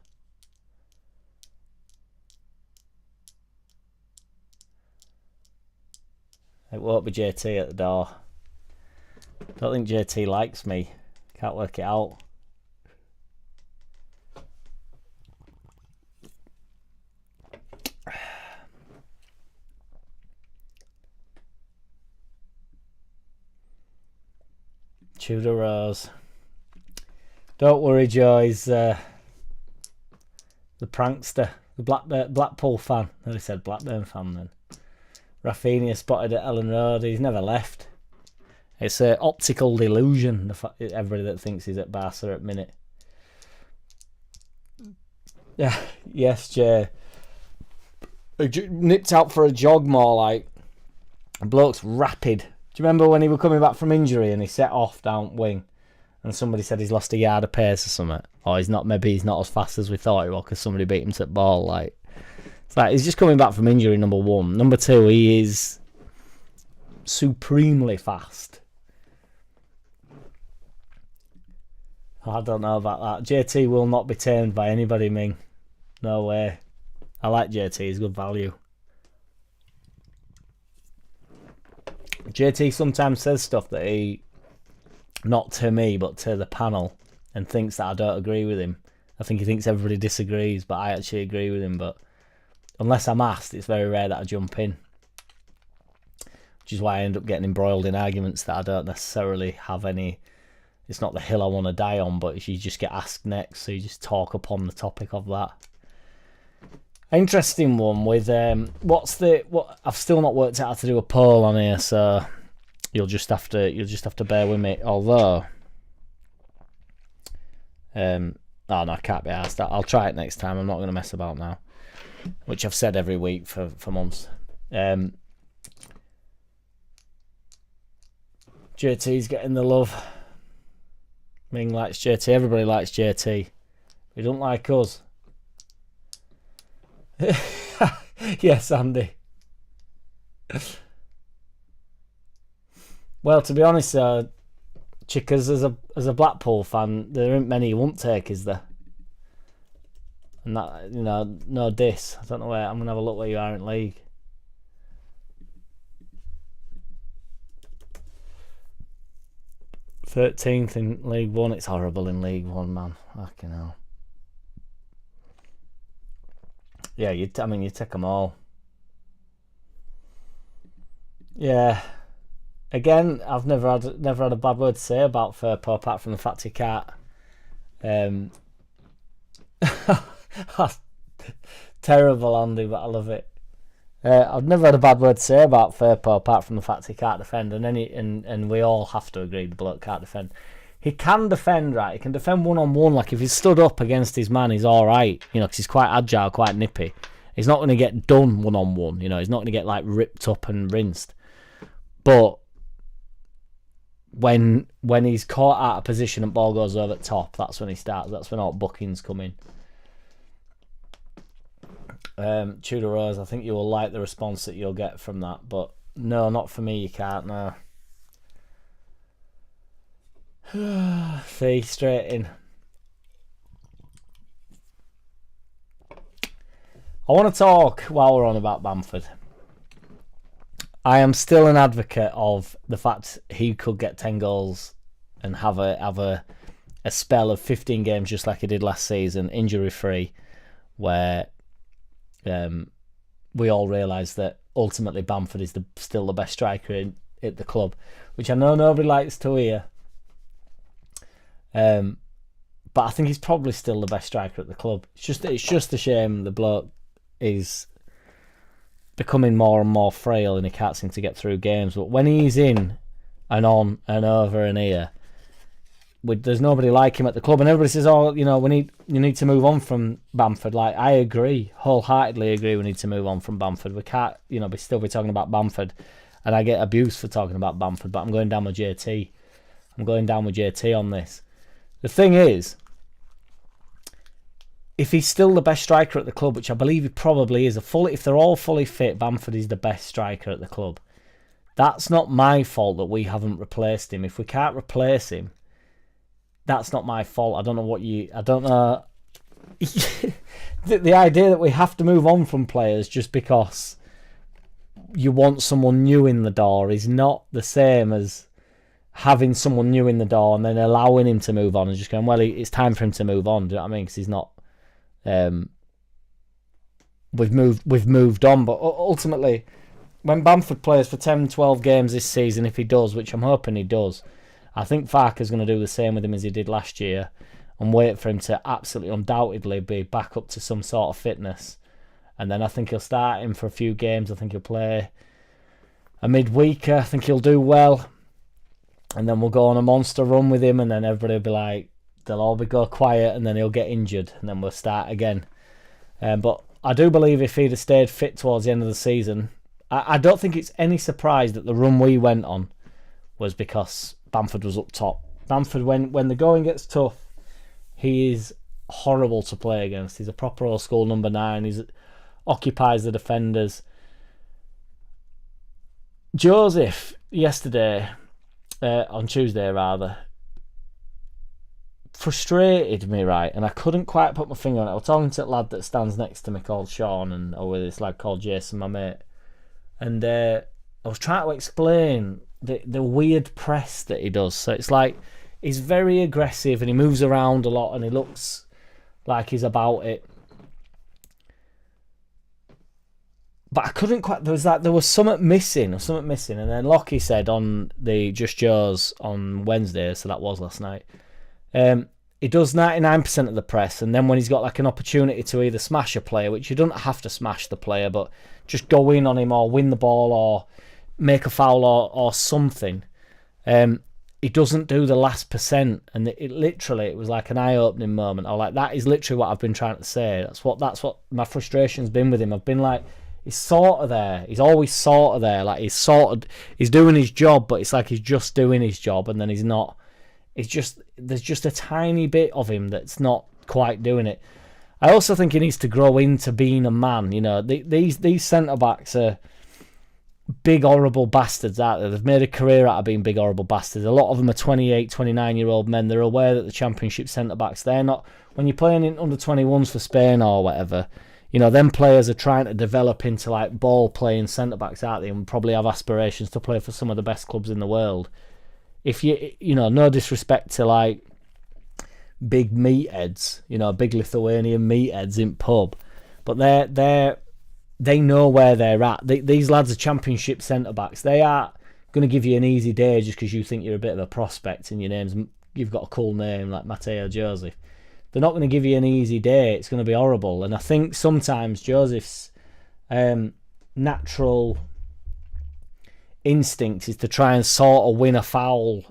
It won't be JT at the door. Don't think JT likes me. Can't work it out. Tudor Rose. Don't worry, Joe. He's the prankster, the Blackpool fan. I nearly said Blackburn fan then. Rafinha spotted at Ellen Road. He's never left. It's an optical delusion. Everybody that thinks he's at Barca at minute. Yeah, yes, Jay. Nipped out for a jog more like. The bloke's rapid. Do you remember when he was coming back from injury and he set off down wing and somebody said he's lost a yard of pace or something? Or maybe he's not as fast as we thought he was because somebody beat him to the ball. Like, it's like he's just coming back from injury, number one. Number two, he is supremely fast. I don't know about that. JT will not be tamed by anybody, Ming. No way. I like JT, he's good value. JT sometimes says stuff that he, not to me, but to the panel, and thinks that I don't agree with him. I think he thinks everybody disagrees, but I actually agree with him. But unless I'm asked, it's very rare that I jump in. which is why I end up getting embroiled in arguments that I don't necessarily have any. It's not the hill I want to die on, but you just get asked next, so you just talk upon the topic of that. Interesting one with what I've still not worked out how to do a poll on here, so you'll just have to bear with me. Although, oh no, I can't be asked. I'll try it next time. I'm not going to mess about now, which I've said every week for months. JT's getting the love. Ming likes JT. Everybody likes JT. They don't like us. Yes, Andy. Well, to be honest, Chickers, as a Blackpool fan, there aren't many you won't take, is there? And that, no diss. I don't know where. I'm gonna have a look where you are in league. Thirteenth in League One. It's horrible in League One, man. Fucking hell. Yeah, you take them all. Yeah. Again, I've never had a bad word to say about Farke apart from the fact he can't. Terrible, Andy, but I love it. I've never had a bad word to say about Farke apart from the fact he can't defend, and we all have to agree the bloke can't defend. He can defend, right? He can defend one-on-one. Like, if he's stood up against his man, he's all right. Because he's quite agile, quite nippy. He's not going to get done one-on-one. He's not going to get, like, ripped up and rinsed. But when he's caught out of position and ball goes over the top, that's when he starts. That's when all bookings come in. Tudor Rose, I think you will like the response that you'll get from that. But, no, not for me, you can't, no. See, straight in. I want to talk while we're on about Bamford. I am still an advocate of the fact he could get 10 goals and have a spell of 15 games just like he did last season, injury free, where we all realise that ultimately Bamford is still the best striker at the club, which I know nobody likes to hear. But I think he's probably still the best striker at the club. It's just a shame the bloke is becoming more and more frail and he can't seem to get through games. But when he's in and on and over and here, there's nobody like him at the club, and everybody says, "Oh, you need to move on from Bamford." Like, I agree, wholeheartedly agree. We need to move on from Bamford. We can't, still be talking about Bamford, and I get abused for talking about Bamford. But I'm going down with JT. I'm going down with JT on this. The thing is, if he's still the best striker at the club, which I believe he probably is, if they're all fully fit, Bamford is the best striker at the club. That's not my fault that we haven't replaced him. If we can't replace him, that's not my fault. I don't know. The idea that we have to move on from players just because you want someone new in the door is not the same as having someone new in the door and then allowing him to move on and just going, well, it's time for him to move on. Do you know what I mean? Because he's not. We've moved on, but ultimately, when Bamford plays for 10, 12 games this season, if he does, which I'm hoping he does, I think Farke's going to do the same with him as he did last year and wait for him to absolutely undoubtedly be back up to some sort of fitness. And then I think he'll start him for a few games. I think he'll play a midweeker. I think he'll do well. And then we'll go on a monster run with him, and then everybody will be like, they'll all go quiet, and then he'll get injured, and then we'll start again. But I do believe if he'd have stayed fit towards the end of the season, I don't think it's any surprise that the run we went on was because Bamford was up top. Bamford, when the going gets tough, he is horrible to play against. He's a proper old school number 9. He occupies the defenders. Joseph, yesterday, on Tuesday rather, frustrated me, right? And I couldn't quite put my finger on it. I was talking to a lad that stands next to me called Sean, or with this lad called Jason, my mate. And I was trying to explain the weird press that he does. So it's like he's very aggressive and he moves around a lot and he looks like he's about it. but I couldn't quite. There was something missing, and then Lockie said on the Just Joe's on Wednesday, so that was last night. He does 99% of the press, and then when he's got like an opportunity to either smash a player, which you don't have to smash the player, but just go in on him or win the ball or make a foul or something, he doesn't do the last percent. And it was like an eye-opening moment. I was like, that is literally what I've been trying to say. That's what my frustration's been with him. I've been like, he's sort of there. He's always sort of there. Like he's doing his job, but it's like he's just doing his job, and then he's not. There's just a tiny bit of him that's not quite doing it. I also think he needs to grow into being a man. You know, these centre backs are big horrible bastards out there. They've made a career out of being big horrible bastards. A lot of them are 28, 29-year-old men. They're aware that the Championship centre backs, they're not. When you're playing in under 21s for Spain or whatever, you know, them players are trying to develop into like ball playing centre backs out there, and probably have aspirations to play for some of the best clubs in the world. If you know, no disrespect to like big meatheads, you know, big Lithuanian meatheads in pub, but they know where they're at. These lads are Championship centre backs. They aren't going to give you an easy day just because you think you're a bit of a prospect and you've got a cool name like Matteo Joseph. They're not going to give you an easy day. It's going to be horrible. And I think sometimes Joseph's natural instinct is to try and sort of win a foul,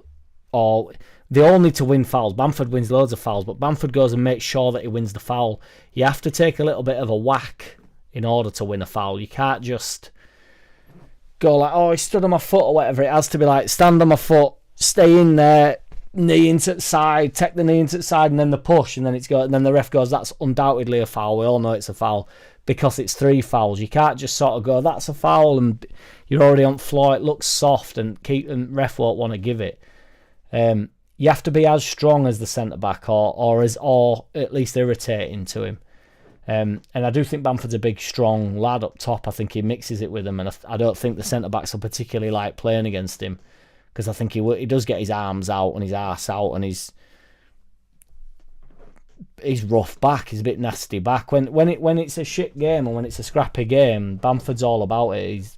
or they all need to win fouls. Bamford wins loads of fouls, but Bamford goes and makes sure that he wins the foul. You have to take a little bit of a whack in order to win a foul. You can't just go like, oh, he stood on my foot or whatever. It has to be like, stand on my foot, stay in there, knee into the side, take the knee into the side, and then the push, and then and then the ref goes, that's undoubtedly a foul. We all know it's a foul because it's 3 fouls. You can't just sort of go, that's a foul, and you're already on floor. It looks soft, and ref won't want to give it. You have to be as strong as the centre back, or at least irritating to him. And I do think Bamford's a big, strong lad up top. I think he mixes it with them, and I don't think the centre backs will particularly like playing against him, because I think he does get his arms out and his arse out, and he's rough back. He's a bit nasty back. When it's a shit game and when it's a scrappy game, Bamford's all about it.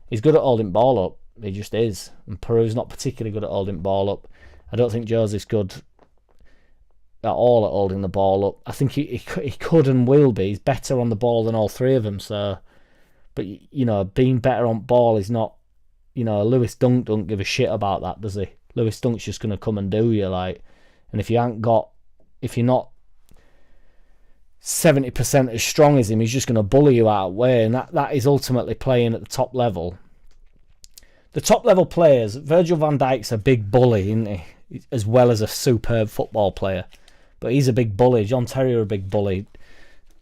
He's good at holding ball up. He just is. And Peru's not particularly good at holding ball up. I don't think Joseph's good at all at holding the ball up. I think he could and will be. He's better on the ball than all 3 of them. So, but you know, being better on ball is not. You know, Lewis Dunk don't give a shit about that, does he? Lewis Dunk's just gonna come and do you, like. And if you're not 70% as strong as him, he's just gonna bully you out of the way, and that is ultimately playing at the top level. The top level players, Virgil van Dijk's a big bully, isn't he? As well as a superb football player, but he's a big bully. John Terry a big bully.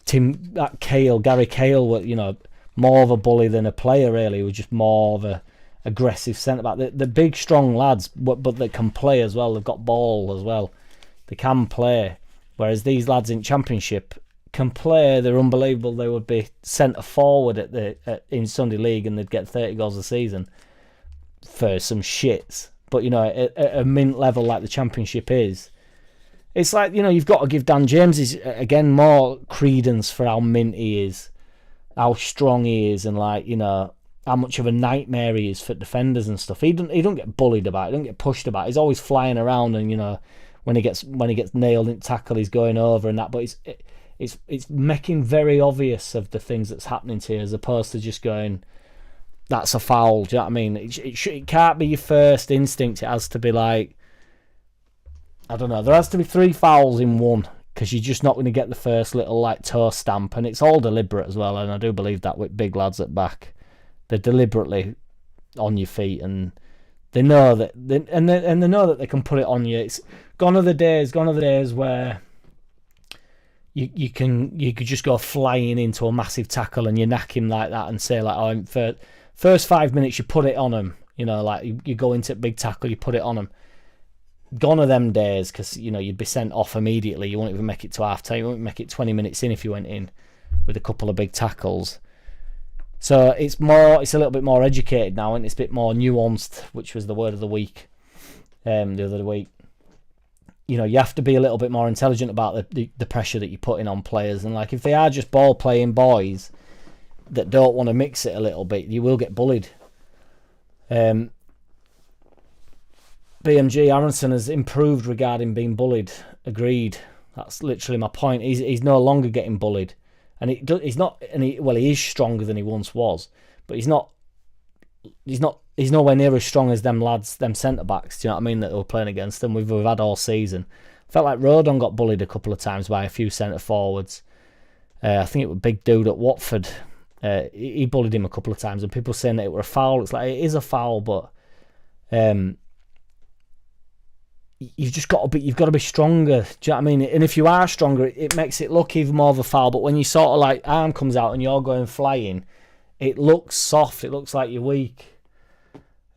Gary Cahill, were, you know, more of a bully than a player. Really, he was just more of a aggressive centre back. The big strong lads, but they can play as well. They've got ball as well. They can play. Whereas these lads in Championship can play. They're unbelievable. They would be centre forward in Sunday League, and they'd get 30 goals a season for some shits. But you know, at a mint level like the Championship is, it's like, you know, you've got to give Dan James again more credence for how mint he is, how strong he is, and like, you know, how much of a nightmare he is for defenders and stuff. He don't get bullied about. He don't get pushed about. He's always flying around, and you know, when he gets nailed in tackle, he's going over and that. But it's making very obvious of the things that's happening to you, as opposed to just going, that's a foul. Do you know what I mean? It can't be your first instinct. It has to be like, I don't know. There has to be 3 fouls in one, because you're just not going to get the first little like toe stamp, and it's all deliberate as well. And I do believe that with big lads at back. They're deliberately on your feet, and they know that, they know that they can put it on you. It's gone are the days where you could just go flying into a massive tackle and you knack him like that and say like, oh, for first 5 minutes you put it on him. You know, like you go into a big tackle, you put it on him. Gone are them days, because you know you'd be sent off immediately. You won't even make it to half time. You won't make it 20 minutes in if you went in with a couple of big tackles. So it's a little bit more educated now, and it's a bit more nuanced, which was the word of the week the other week. You know, you have to be a little bit more intelligent about the pressure that you're putting on players, and like if they are just ball playing boys, that don't want to mix it a little bit, you will get bullied. BMG Aronson has improved regarding being bullied. Agreed. That's literally my point. He's no longer getting bullied, and he's not. And he is stronger than he once was, but he's not. He's nowhere near as strong as them lads, them centre backs. Do you know what I mean? That were playing against them. We've had all season. Felt like Rodon got bullied a couple of times by a few centre forwards. I think it was Big Dude at Watford. He bullied him a couple of times, and people saying that it were a foul. It's like, it is a foul, but you've got to be stronger. Do you know what I mean? And if you are stronger, it makes it look even more of a foul. But when you sort of like arm comes out and you're going flying, it looks soft. It looks like you're weak.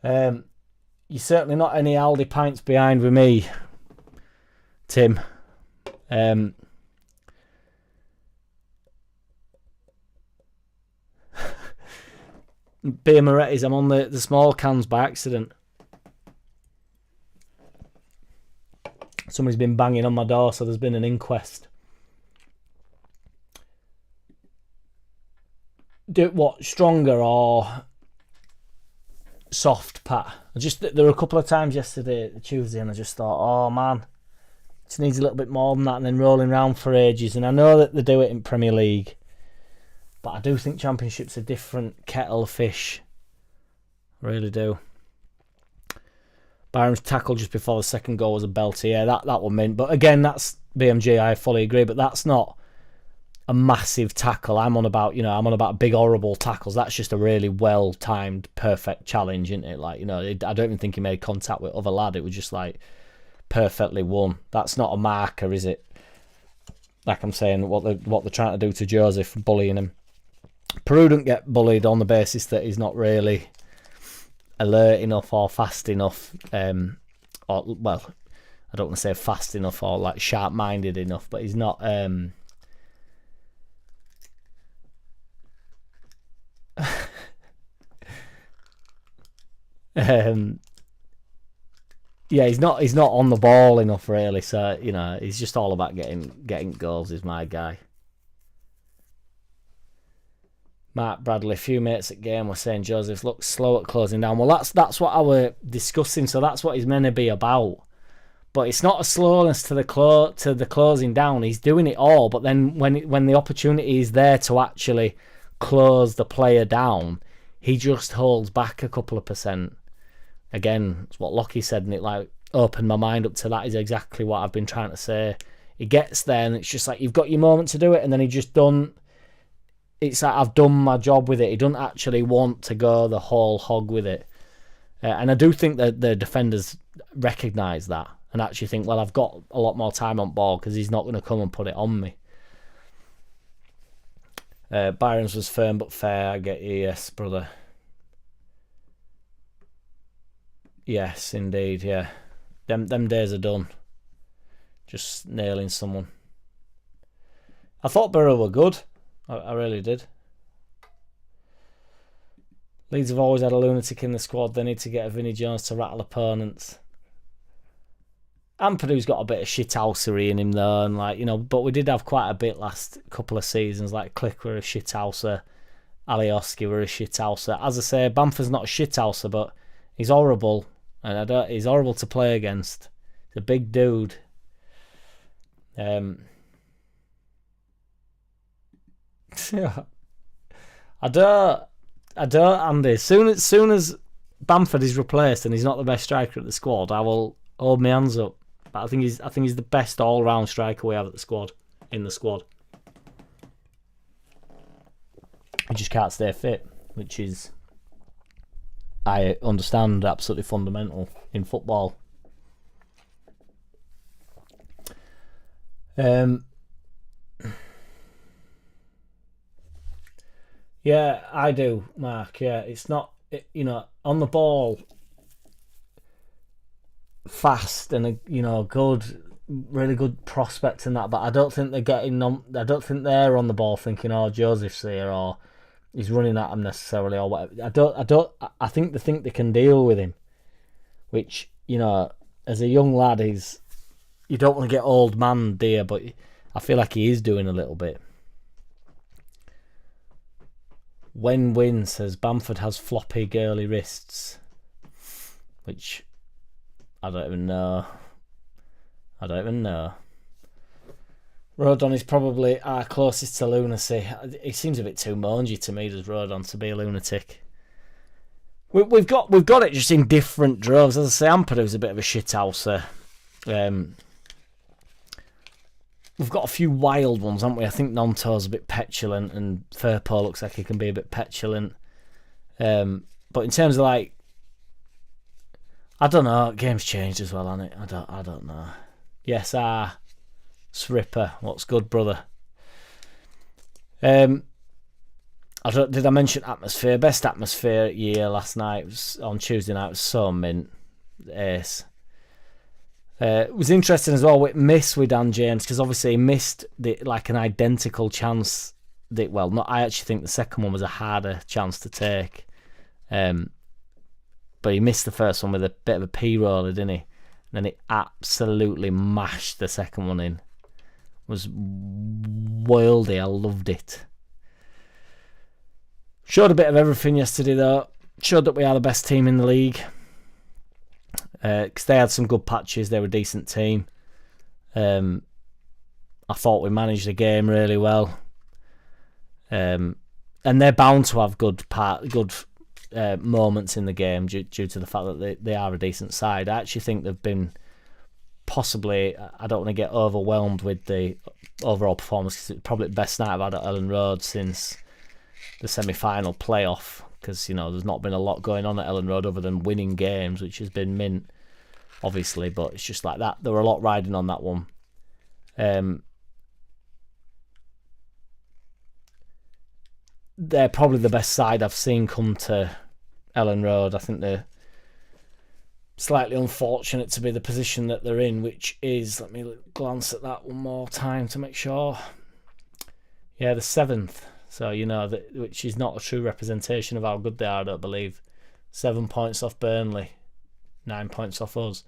You're certainly not any Aldi pints behind with me, Tim. Beer Moretti's, I'm on the small cans by accident. Somebody's been banging on my door, so there's been an inquest. Do what, stronger or soft, Pat? There were a couple of times yesterday, Tuesday, and I just thought, oh man, it needs a little bit more than that, and then rolling around for ages. And I know that they do it in Premier League, but I do think Championship's a different kettle of fish. I really do. Byram's tackle just before the second goal was a belter. Yeah, that one meant. But again, that's BMG. I fully agree. But that's not a massive tackle. I'm on about big horrible tackles. That's just a really well timed, perfect challenge, isn't it? Like, I don't even think he made contact with other lad. It was just like perfectly won. That's not a marker, is it? Like I'm saying, what they're trying to do to Joseph, bullying him. Peru don't get bullied on the basis that he's not really alert enough or fast enough, or, well, I don't want to say fast enough or like sharp-minded enough, but he's not yeah, he's not on the ball enough really, so he's just all about getting goals. Is my guy. Mark Bradley, a few mates at game were saying Joseph looks slow at closing down. Well, that's what I were discussing, so that's what he's meant to be about. But it's not a slowness to the closing down. He's doing it all, but then when the opportunity is there to actually close the player down, he just holds back a couple of percent. Again, it's what Lockie said, and it like opened my mind up to that. Is exactly what I've been trying to say. He gets there, and it's just like you've got your moment to do it, and then he just don't. It's like I've done my job with it. He doesn't actually want to go the whole hog with it. And I do think that the defenders recognise that and actually think, well, I've got a lot more time on ball because he's not going to come and put it on me. Byron's was firm but fair. I get you, yes, brother. Yes, indeed, yeah. Them days are done. Just nailing someone. I thought Borough were good. I really did. Leeds have always had a lunatic in the squad. They need to get a Vinnie Jones to rattle opponents. Ampadu's got a bit of shithousery in him though, and but we did have quite a bit last couple of seasons. Like Click were a shithouser, Alioski were a shithouser. As I say, Bamford's not a shithouser, but he's horrible, and he's horrible to play against. He's a big dude. I don't, Andy. As soon as Bamford is replaced and he's not the best striker at the squad, I will hold my hands up. But I think he's the best all-round striker we have at the squad. In the squad, he just can't stay fit, which is, I understand, absolutely fundamental in football. Yeah, I do, Mark. Yeah, it's not, on the ball, fast and good, really good prospect and that. But I don't think they're getting on. I don't think they're on the ball thinking, "Oh, Joseph's here," or he's running at them necessarily, or whatever. I think they can deal with him, which as a young lad, you don't want to get old man, dear, but I feel like he is doing a little bit. When Win says Bamford has floppy girly wrists, which I don't even know. Rodon is probably our closest to lunacy. He seems a bit too mangy to me, does Rodon, to be a lunatic. We've got it just in different droves. As I say, Ampadu's a bit of a shithouser. We've got a few wild ones, haven't we? I think Nonto's a bit petulant, and Firpo looks like he can be a bit petulant. But in terms of like, I don't know. Game's changed as well, hasn't it? I don't know. Yes, Sripper, what's good, brother? Did I mention atmosphere? Best atmosphere year last night was on Tuesday night. It was so mint. Ace. It was interesting as well with Dan James, because obviously he missed an identical chance. I actually think the second one was a harder chance to take. But he missed the first one with a bit of a P-roller, didn't he? And then he absolutely mashed the second one in. It was worldy. I loved it. Showed a bit of everything yesterday, though. Showed that we are the best team in the league. Because they had some good patches. They were a decent team. I thought we managed the game really well. And they're bound to have good moments in the game due to the fact that they are a decent side. I actually think they've been possibly, I don't want to get overwhelmed with the overall performance, because it's probably the best night I've had at Ellen Road since the semi-final playoff, because there's not been a lot going on at Ellen Road other than winning games, which has been mint, obviously, but it's just like that. There were a lot riding on that one. They're probably the best side I've seen come to Ellen Road. I think they're slightly unfortunate to be the position that they're in, which is, let me glance at that one more time to make sure. Yeah, the 7th. So, which is not a true representation of how good they are, I don't believe. 7 points off Burnley. 9 points off us.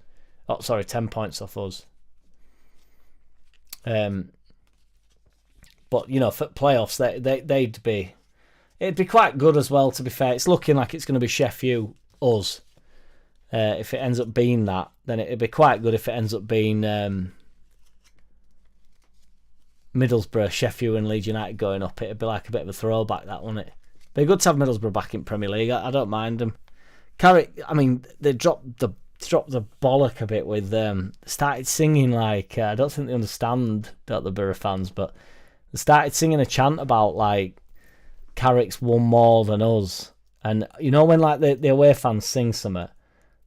10 points off us. But, for playoffs, they'd be... It'd be quite good as well, to be fair. It's looking like it's going to be Sheffield, us. If it ends up being that, then it'd be quite good if it ends up being Middlesbrough, Sheffield and Leeds United going up. It'd be like a bit of a throwback, that, wouldn't it? Be good to have Middlesbrough back in Premier League. I don't mind them. They dropped the bollock a bit with started singing like, I don't think they understand, don't the Borough fans, but they started singing a chant about like Carrick's won more than us. And when like the away fans sing something,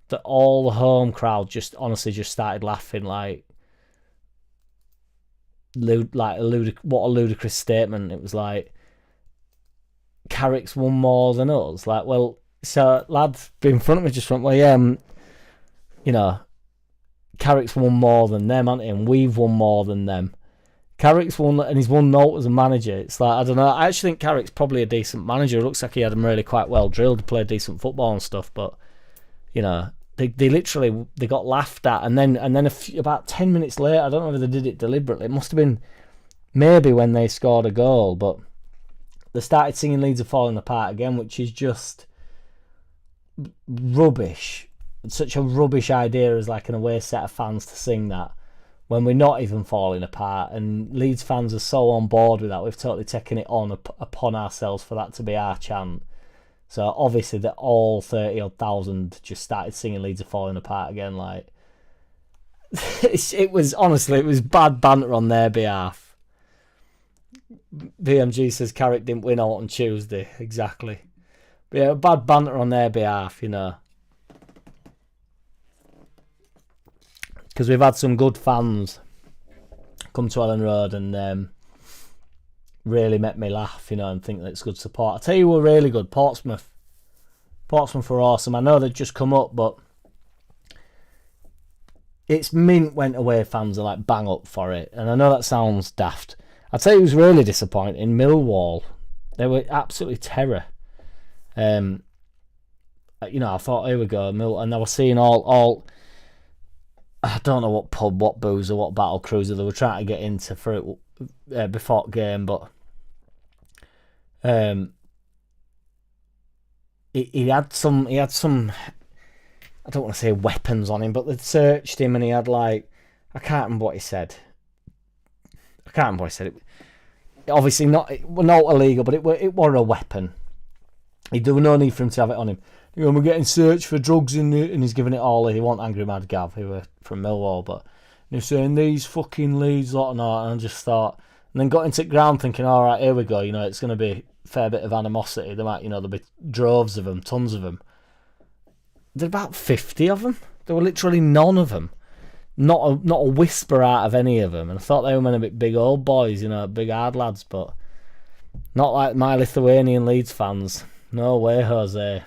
that all the home crowd just started laughing like what a ludicrous statement. It was like, Carrick's won more than us. Like, well, so lads in front of me just went, well, yeah, Carrick's won more than them, hasn't he? And we've won more than them. Carrick's won, and he's won note as a manager. It's like, I don't know. I actually think Carrick's probably a decent manager. It looks like he had him really quite well drilled, played decent football and stuff. But they literally got laughed at, and then about 10 minutes later, I don't know if they did it deliberately. It must have been maybe when they scored a goal, but they started singing "Leeds are falling apart" again, which is just rubbish. It's such a rubbish idea as like an away set of fans to sing that when we're not even falling apart, and Leeds fans are so on board with that. We've totally taken it upon ourselves for that to be our chant. So obviously that all 30,000 just started singing "Leeds are falling apart" again. Like, it was bad banter on their behalf. BMG says Carrick didn't win out on Tuesday. Exactly. But yeah, bad banter on their behalf, because we've had some good fans come to Ellen Road and really make me laugh, and think that it's good support. I'll tell you, we're really good. Portsmouth were awesome. I know they've just come up, but it's mint when away fans are like bang up for it. And I know that sounds daft. I'll tell you, it was really disappointing. Millwall, they were absolutely terror. I thought, here we go, and I was seeing all I don't know what pub, what boozer, what battle cruiser they were trying to get into for it before the game, but he had some. I don't want to say weapons on him, but they'd searched him and he had like, I can't remember what he said. Obviously not illegal, but it were a weapon. There was no need for him to have it on him. You know, we're getting searched for drugs and he's giving it all. He wasn't Angry Mad Gav, who were from Millwall, but he's saying these fucking Leeds lot and all, and I just thought, and then got into the ground thinking, all right, here we go. You know, it's going to be a fair bit of animosity. There might, there'll be droves of them, tons of them. There were about 50 of them. There were literally none of them. Not a whisper out of any of them. And I thought they were meant to be big old boys, big hard lads, but not like my Lithuanian Leeds fans. No way, Jose.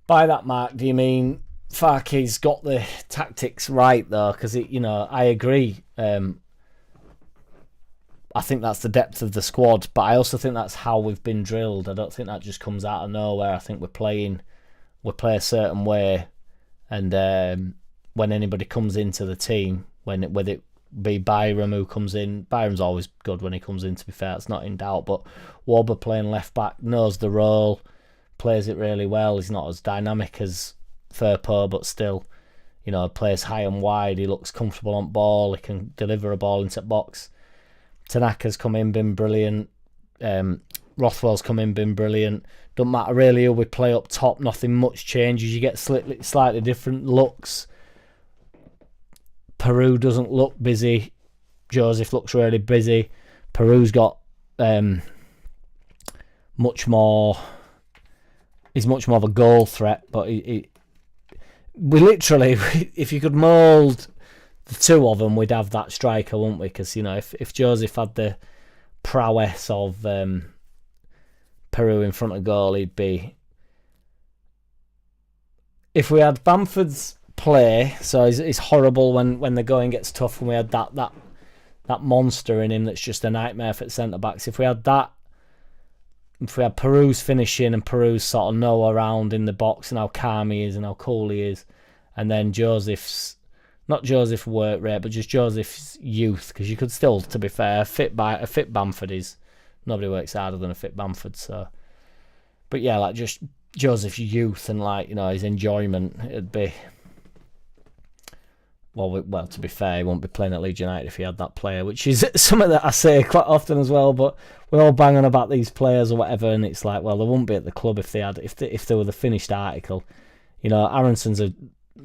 By that, Mark, do you mean Farke's got the tactics right, though? Because, I agree. I think that's the depth of the squad, but I also think that's how we've been drilled. I don't think that just comes out of nowhere. I think we play a certain way, and when anybody comes into the team, whether it be Byram who comes in, Byram's always good when he comes in, to be fair, it's not in doubt, but Wobber playing left back knows the role, plays it really well. He's not as dynamic as Firpo, but still, plays high and wide. He looks comfortable on ball. He can deliver a ball into the box. Tanaka's come in, been brilliant. Rothwell's come in, been brilliant. Don't matter really who we play up top. Nothing much changes. You get slightly different looks. Peru doesn't look busy. Joseph looks really busy. Peru's got much more. He's much more of a goal threat, but we literally, if you could mould the two of them, we'd have that striker, wouldn't we? Because, if Joseph had the prowess of Peru in front of goal, he'd be... If we had Bamford's play, so he's horrible when the going gets tough, and we had that monster in him that's just a nightmare for centre-backs. If we had Peru's finishing and Peru's sort of know around in the box and how calm he is and how cool he is, and then not Joseph's work rate, but just Joseph's youth, because you could still, to be fair, a fit Bamford is... Nobody works harder than a fit Bamford, so... But yeah, like, just Joseph's youth and, like, his enjoyment, it'd be... Well, to be fair, he won't be playing at Leeds United if he had that player, which is something that I say quite often as well, but we're all banging about these players or whatever, and it's like, well, they wouldn't be at the club if they were the finished article. Aronson's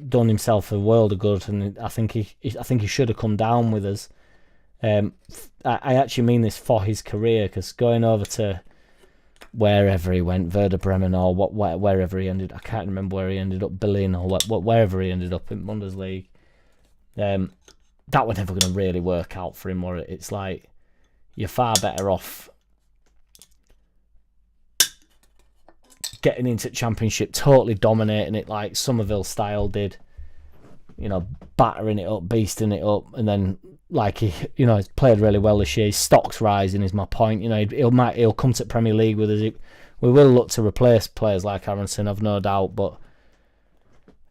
done himself a world of good, and I think he should have come down with us. I actually mean this for his career, because going over to wherever he went, Werder Bremen or wherever he ended, I can't remember where he ended up, Berlin or wherever he ended up in Bundesliga. That was never going to really work out for him, or it's like you're far better off getting into the Championship, totally dominating it like Somerville style did, battering it up, beasting it up, and then like he's played really well this year. His stock's rising, is my point. He'll come to the Premier League with us. We will look to replace players like Aronson, I've no doubt, but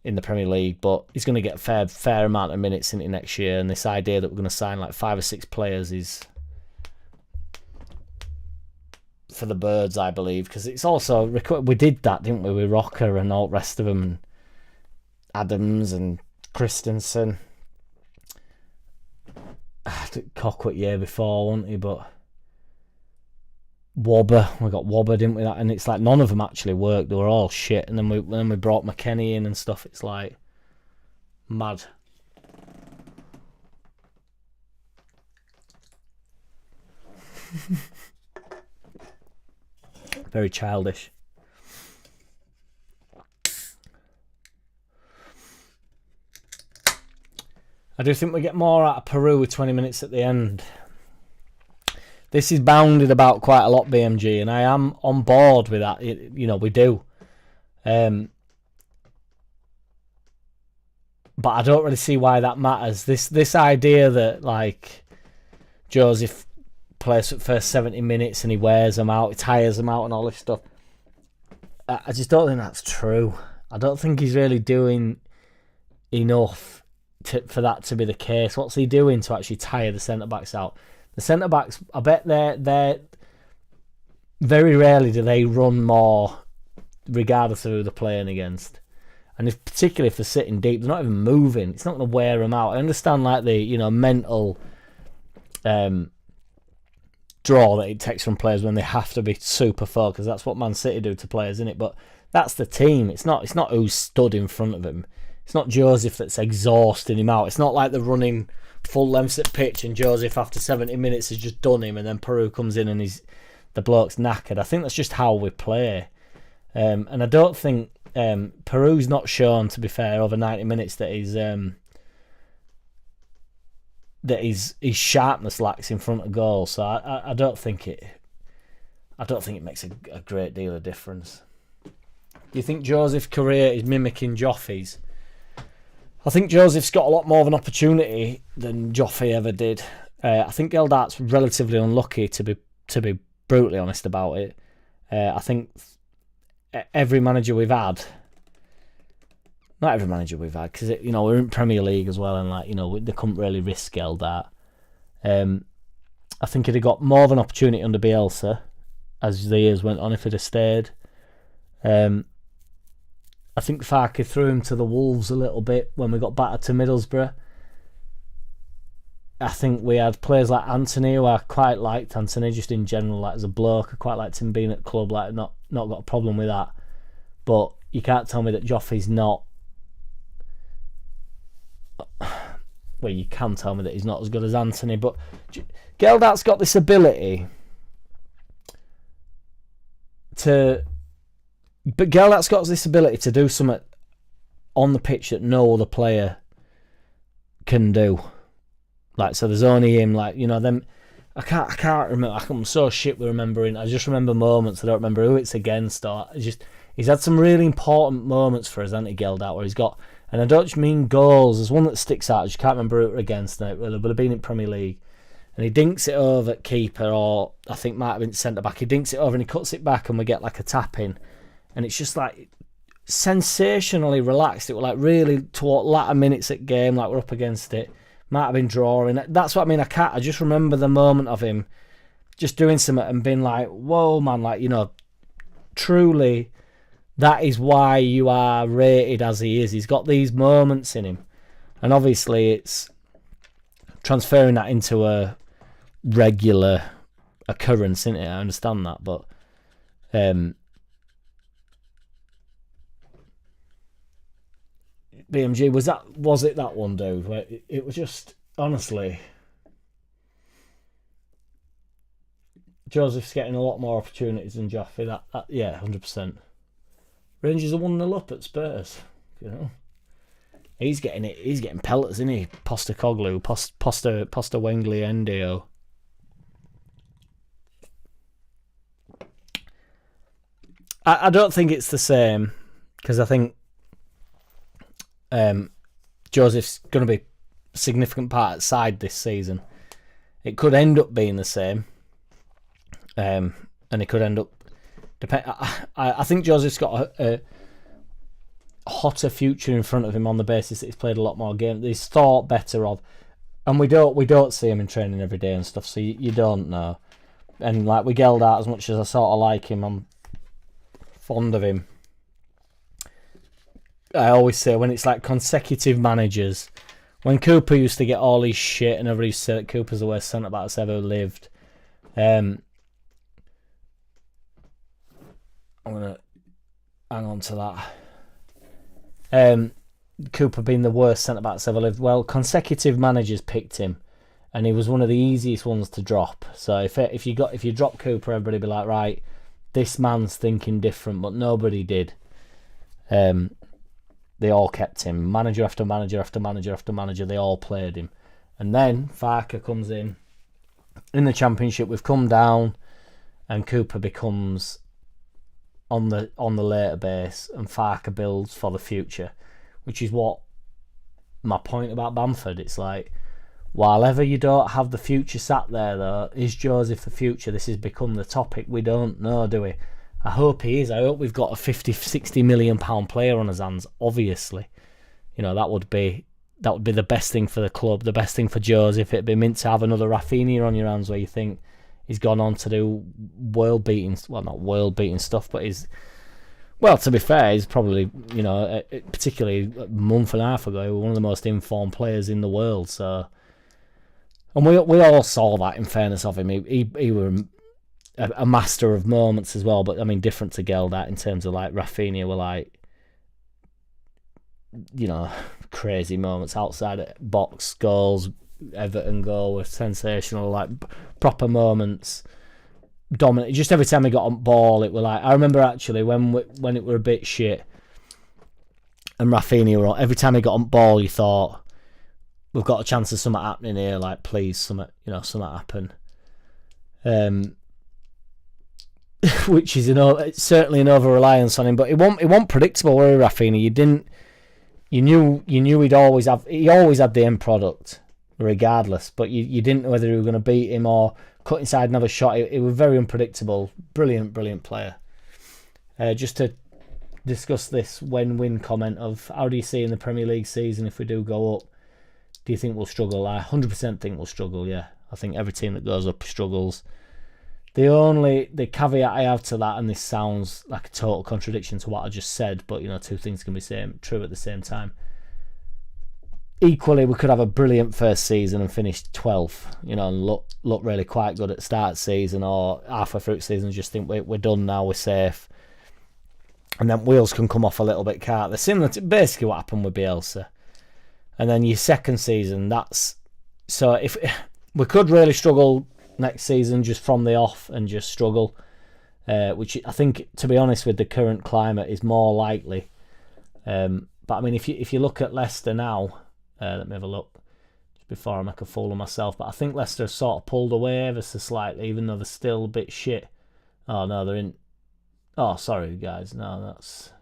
in the Premier League, but he's going to get a fair amount of minutes into next year, and this idea that we're going to sign like 5 or 6 players is for the birds, I believe, because it's also... We did that, didn't we, with Rocker and all the rest of them, and Adams and Christensen. Cockwood year before, wasn't he? But Wobber, we got Wobber, didn't we? And it's like none of them actually worked. They were all shit. And then we brought McKennie in and stuff. It's like mad. Very childish. I do think we get more out of Peru with 20 minutes at the end. This is bounded about quite a lot, BMG, and I am on board with that. We do. But I don't really see why that matters. This idea that, like, Joseph plays for the first 70 minutes and he wears them out, he tires them out and all this stuff, I just don't think that's true. I don't think he's really doing enough for that to be the case? What's he doing to actually tire the centre-backs out? The centre-backs, I bet they're very rarely do they run more regardless of who they're playing against. And particularly if they're sitting deep, they're not even moving. It's not going to wear them out. I understand like the mental draw that it takes from players when they have to be super focused. That's what Man City do to players, isn't it? But that's the team. It's not who's stood in front of him. It's not Joseph that's exhausting him out. It's not like they're running full lengths at pitch and Joseph after 70 minutes has just done him and then Peru comes in and the bloke's knackered. I think that's just how we play. And I don't think Peru's not shown, to be fair, over 90 minutes that his sharpness lacks in front of goal. So I don't think it makes a great deal of difference. Do you think Joseph's career is mimicking Joffy's? I think Joseph's got a lot more of an opportunity than Joffy ever did. I think Geldart's relatively unlucky, to be brutally honest about it. I think every manager we've had, not every manager we've had, because we're in Premier League as well, and they couldn't really risk Geldart. I think he'd have got more of an opportunity under Bielsa as the years went on if he'd have stayed. I think Farke threw him to the wolves a little bit when we got battered to Middlesbrough. I think we had players like Anthony, who I quite liked. Anthony, just in general, like as a bloke, I quite liked him being at the club. Like not got a problem with that. But you can't tell me that Joffrey's not. Well, you can tell me that he's not as good as Anthony, but Geldart's got this ability to. But Geldart's got this ability to do something on the pitch that no other player can do. Like, so there's only him. Like, them. I can't remember. I'm so shit with remembering. I just remember moments. I don't remember who it's against. Or he's had some really important moments for us, hasn't he, Geldart, where he's got. And I don't just mean goals. There's one that sticks out. I just can't remember who it was against. It would have been in Premier League. And he dinks it over at keeper, or I think might have been centre back. He dinks it over and he cuts it back, and we get like a tap in. And it's just like sensationally relaxed. It was like really toward latter minutes at game, like we're up against it. Might have been drawing. That's what I mean. I just remember the moment of him just doing something and being like, whoa, man, like, truly, that is why you are rated as he is. He's got these moments in him. And obviously it's transferring that into a regular occurrence, isn't it? I understand that, but BMG, was it that one, dude? Where it was just, honestly, Joseph's getting a lot more opportunities than Joffrey. That yeah, 100%. Rangers are 1-0 up at Spurs. He's getting it. He's getting pellets, isn't he? Postecoglou, Posta Wengli, Endio. I don't think it's the same, because I think Joseph's going to be a significant part at side this season. It could end up being the same, and it could end up. I think Joseph's got a hotter future in front of him on the basis that he's played a lot more games. He's thought better of, and we don't see him in training every day and stuff, so you don't know. And like with Geldart, as much as I sort of like him, I'm fond of him. I always say when it's like consecutive managers, when Cooper used to get all his shit and everybody used to say that Cooper's the worst centre back that's ever lived. I'm gonna hang on to that. Cooper being the worst centre back that's ever lived. Well, consecutive managers picked him, and he was one of the easiest ones to drop. So if you drop Cooper, everybody be like, right, this man's thinking different, but nobody did. They all kept him. Manager after manager after manager after manager, they all played him. And then Farke comes in the Championship. We've come down, and Cooper becomes on the later base, and Farke builds for the future, which is what my point about Bamford. It's like, while ever you don't have the future sat there, though, is Joseph the future? This has become the topic. We don't know, do we? I hope he is. I hope we've got a 50, 60 million pound player on his hands, obviously. That would be that would be the best thing for the club, the best thing for Joseph. It'd be mint to have another Rafinha on your hands where you think he's gone on to do world-beating, well, not world-beating stuff, but he's, well, to be fair, he's probably, you know, particularly a month and a half ago, he was one of the most informed players in the world. So, and we all saw that, in fairness of him. He was a master of moments as well, but I mean, different to Geldat in terms of like Rafinha were like, you know, crazy moments outside of box goals. Everton goal were sensational, like proper moments. Dominant. Just every time he got on ball, it were like, I remember actually when it were a bit shit, and Rafinha were on, every time he got on ball, you thought, we've got a chance of something happening here. Like, please, something happen. Which is certainly an over reliance on him, but it wasn't predictable. Were he, Rafinha? You knew he always had the end product, regardless. But you didn't know whether you were going to beat him or cut inside and have a shot. It was very unpredictable. Brilliant player. Just to discuss this when-win comment of how do you see in the Premier League season if we do go up? Do you think we'll struggle? I 100% think we'll struggle. Yeah, I think every team that goes up struggles. The caveat I have to that, and this sounds like a total contradiction to what I just said, but you know, two things can be true at the same time. Equally, we could have a brilliant first season and finish 12th, you know, and look really quite good at the start of season or halfway through season, just think we're done now, we're safe. And then wheels can come off a little bit, can't they? Similar to basically what happened with Bielsa. And then your second season, so if we could really struggle next season just from the off and just struggle, which I think, to be honest, with the current climate is more likely. But I mean, if you look at Leicester now, let me have a look just before I make a fool of myself. But I think Leicester have sort of pulled away ever so slightly, even though they're still a bit shit. Oh no, they're in. Oh, sorry guys, no, that's.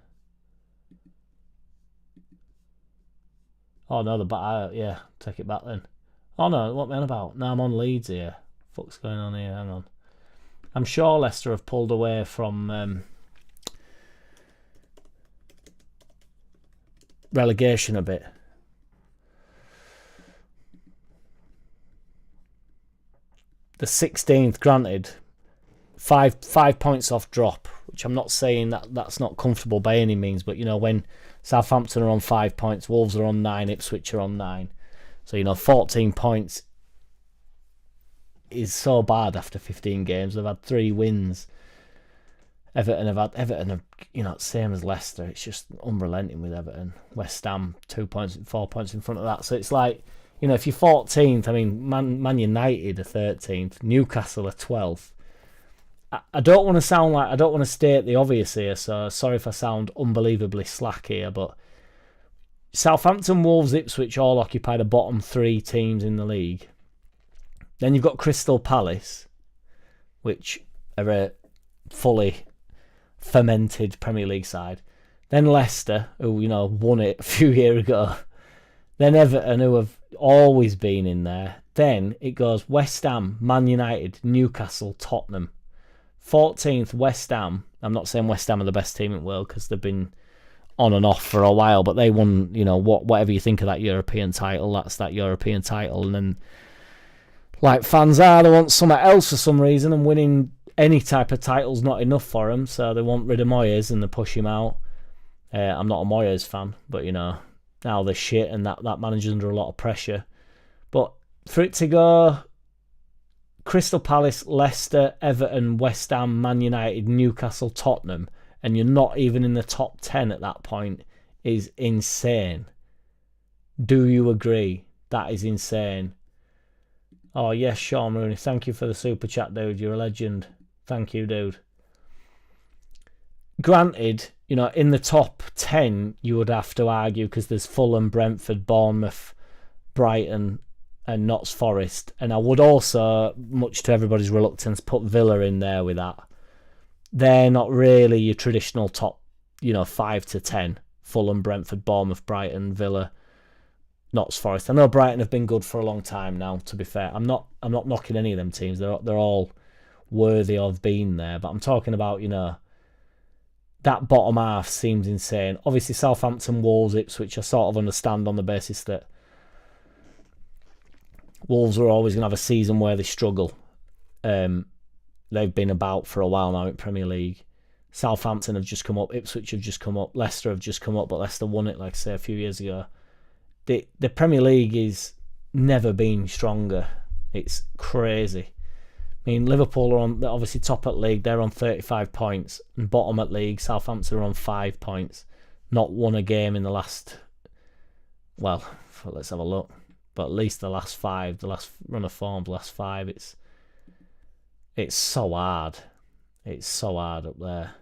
Oh no, yeah, take it back then. Oh no, what am I on about? No, I'm on Leeds here. What's going on here? Hang on. I'm sure Leicester have pulled away from relegation a bit. The 16th, granted, five points off drop, which I'm not saying that's not comfortable by any means, but you know, when Southampton are on 5 points, Wolves are on 9, Ipswich are on 9, so you know, 14 points is so bad after 15 games. They've had 3 wins. Everton are, you know, same as Leicester. It's just unrelenting with Everton. West Ham 4 points in front of that. So it's like, you know, if you're 14th, I mean, Man United are 13th, Newcastle are 12th. I don't want to state the obvious here, so sorry if I sound unbelievably slack here, but Southampton, Wolves, Ipswich all occupy the bottom 3 teams in the league. Then you've got Crystal Palace, which are a fully fermented Premier League side. Then Leicester, who, you know, won it a few years ago. Then Everton, who have always been in there. Then it goes West Ham, Man United, Newcastle, Tottenham. 14th, West Ham. I'm not saying West Ham are the best team in the world because they've been on and off for a while, but they won, you know, whatever you think of that European title, that's that European title. And then, like fans are, they want something else for some reason, and winning any type of title's not enough for them, so they want rid of Moyes and they push him out. I'm not a Moyes fan, but you know, now they're shit and that manager's under a lot of pressure. But for it to go Crystal Palace, Leicester, Everton, West Ham, Man United, Newcastle, Tottenham, and you're not even in the top 10 at that point is insane. Do you agree? That is insane. Oh, yes, Sean Rooney. Thank you for the super chat, dude. You're a legend. Thank you, dude. Granted, you know, in the top 10, you would have to argue because there's Fulham, Brentford, Bournemouth, Brighton, and Notts Forest. And I would also, much to everybody's reluctance, put Villa in there with that. They're not really your traditional top, you know, 5 to 10. Fulham, Brentford, Bournemouth, Brighton, Villa, Notts Forest. I know Brighton have been good for a long time now, to be fair. I'm not knocking any of them teams. They're all worthy of being there. But I'm talking about, you know, that bottom half seems insane. Obviously, Southampton, Wolves, Ipswich, I sort of understand on the basis that Wolves are always going to have a season where they struggle. They've been about for a while now in Premier League. Southampton have just come up. Ipswich have just come up. Leicester have just come up, but Leicester won it, like I say, a few years ago. The Premier League is never been stronger. It's crazy. I mean, Liverpool are on, they're obviously top at league. They're on 35 points. And bottom at league, Southampton are on 5 points. Not won a game in the last, well, let's have a look. But at least the last 5, the last run of form, the last 5, it's so hard. It's so hard up there.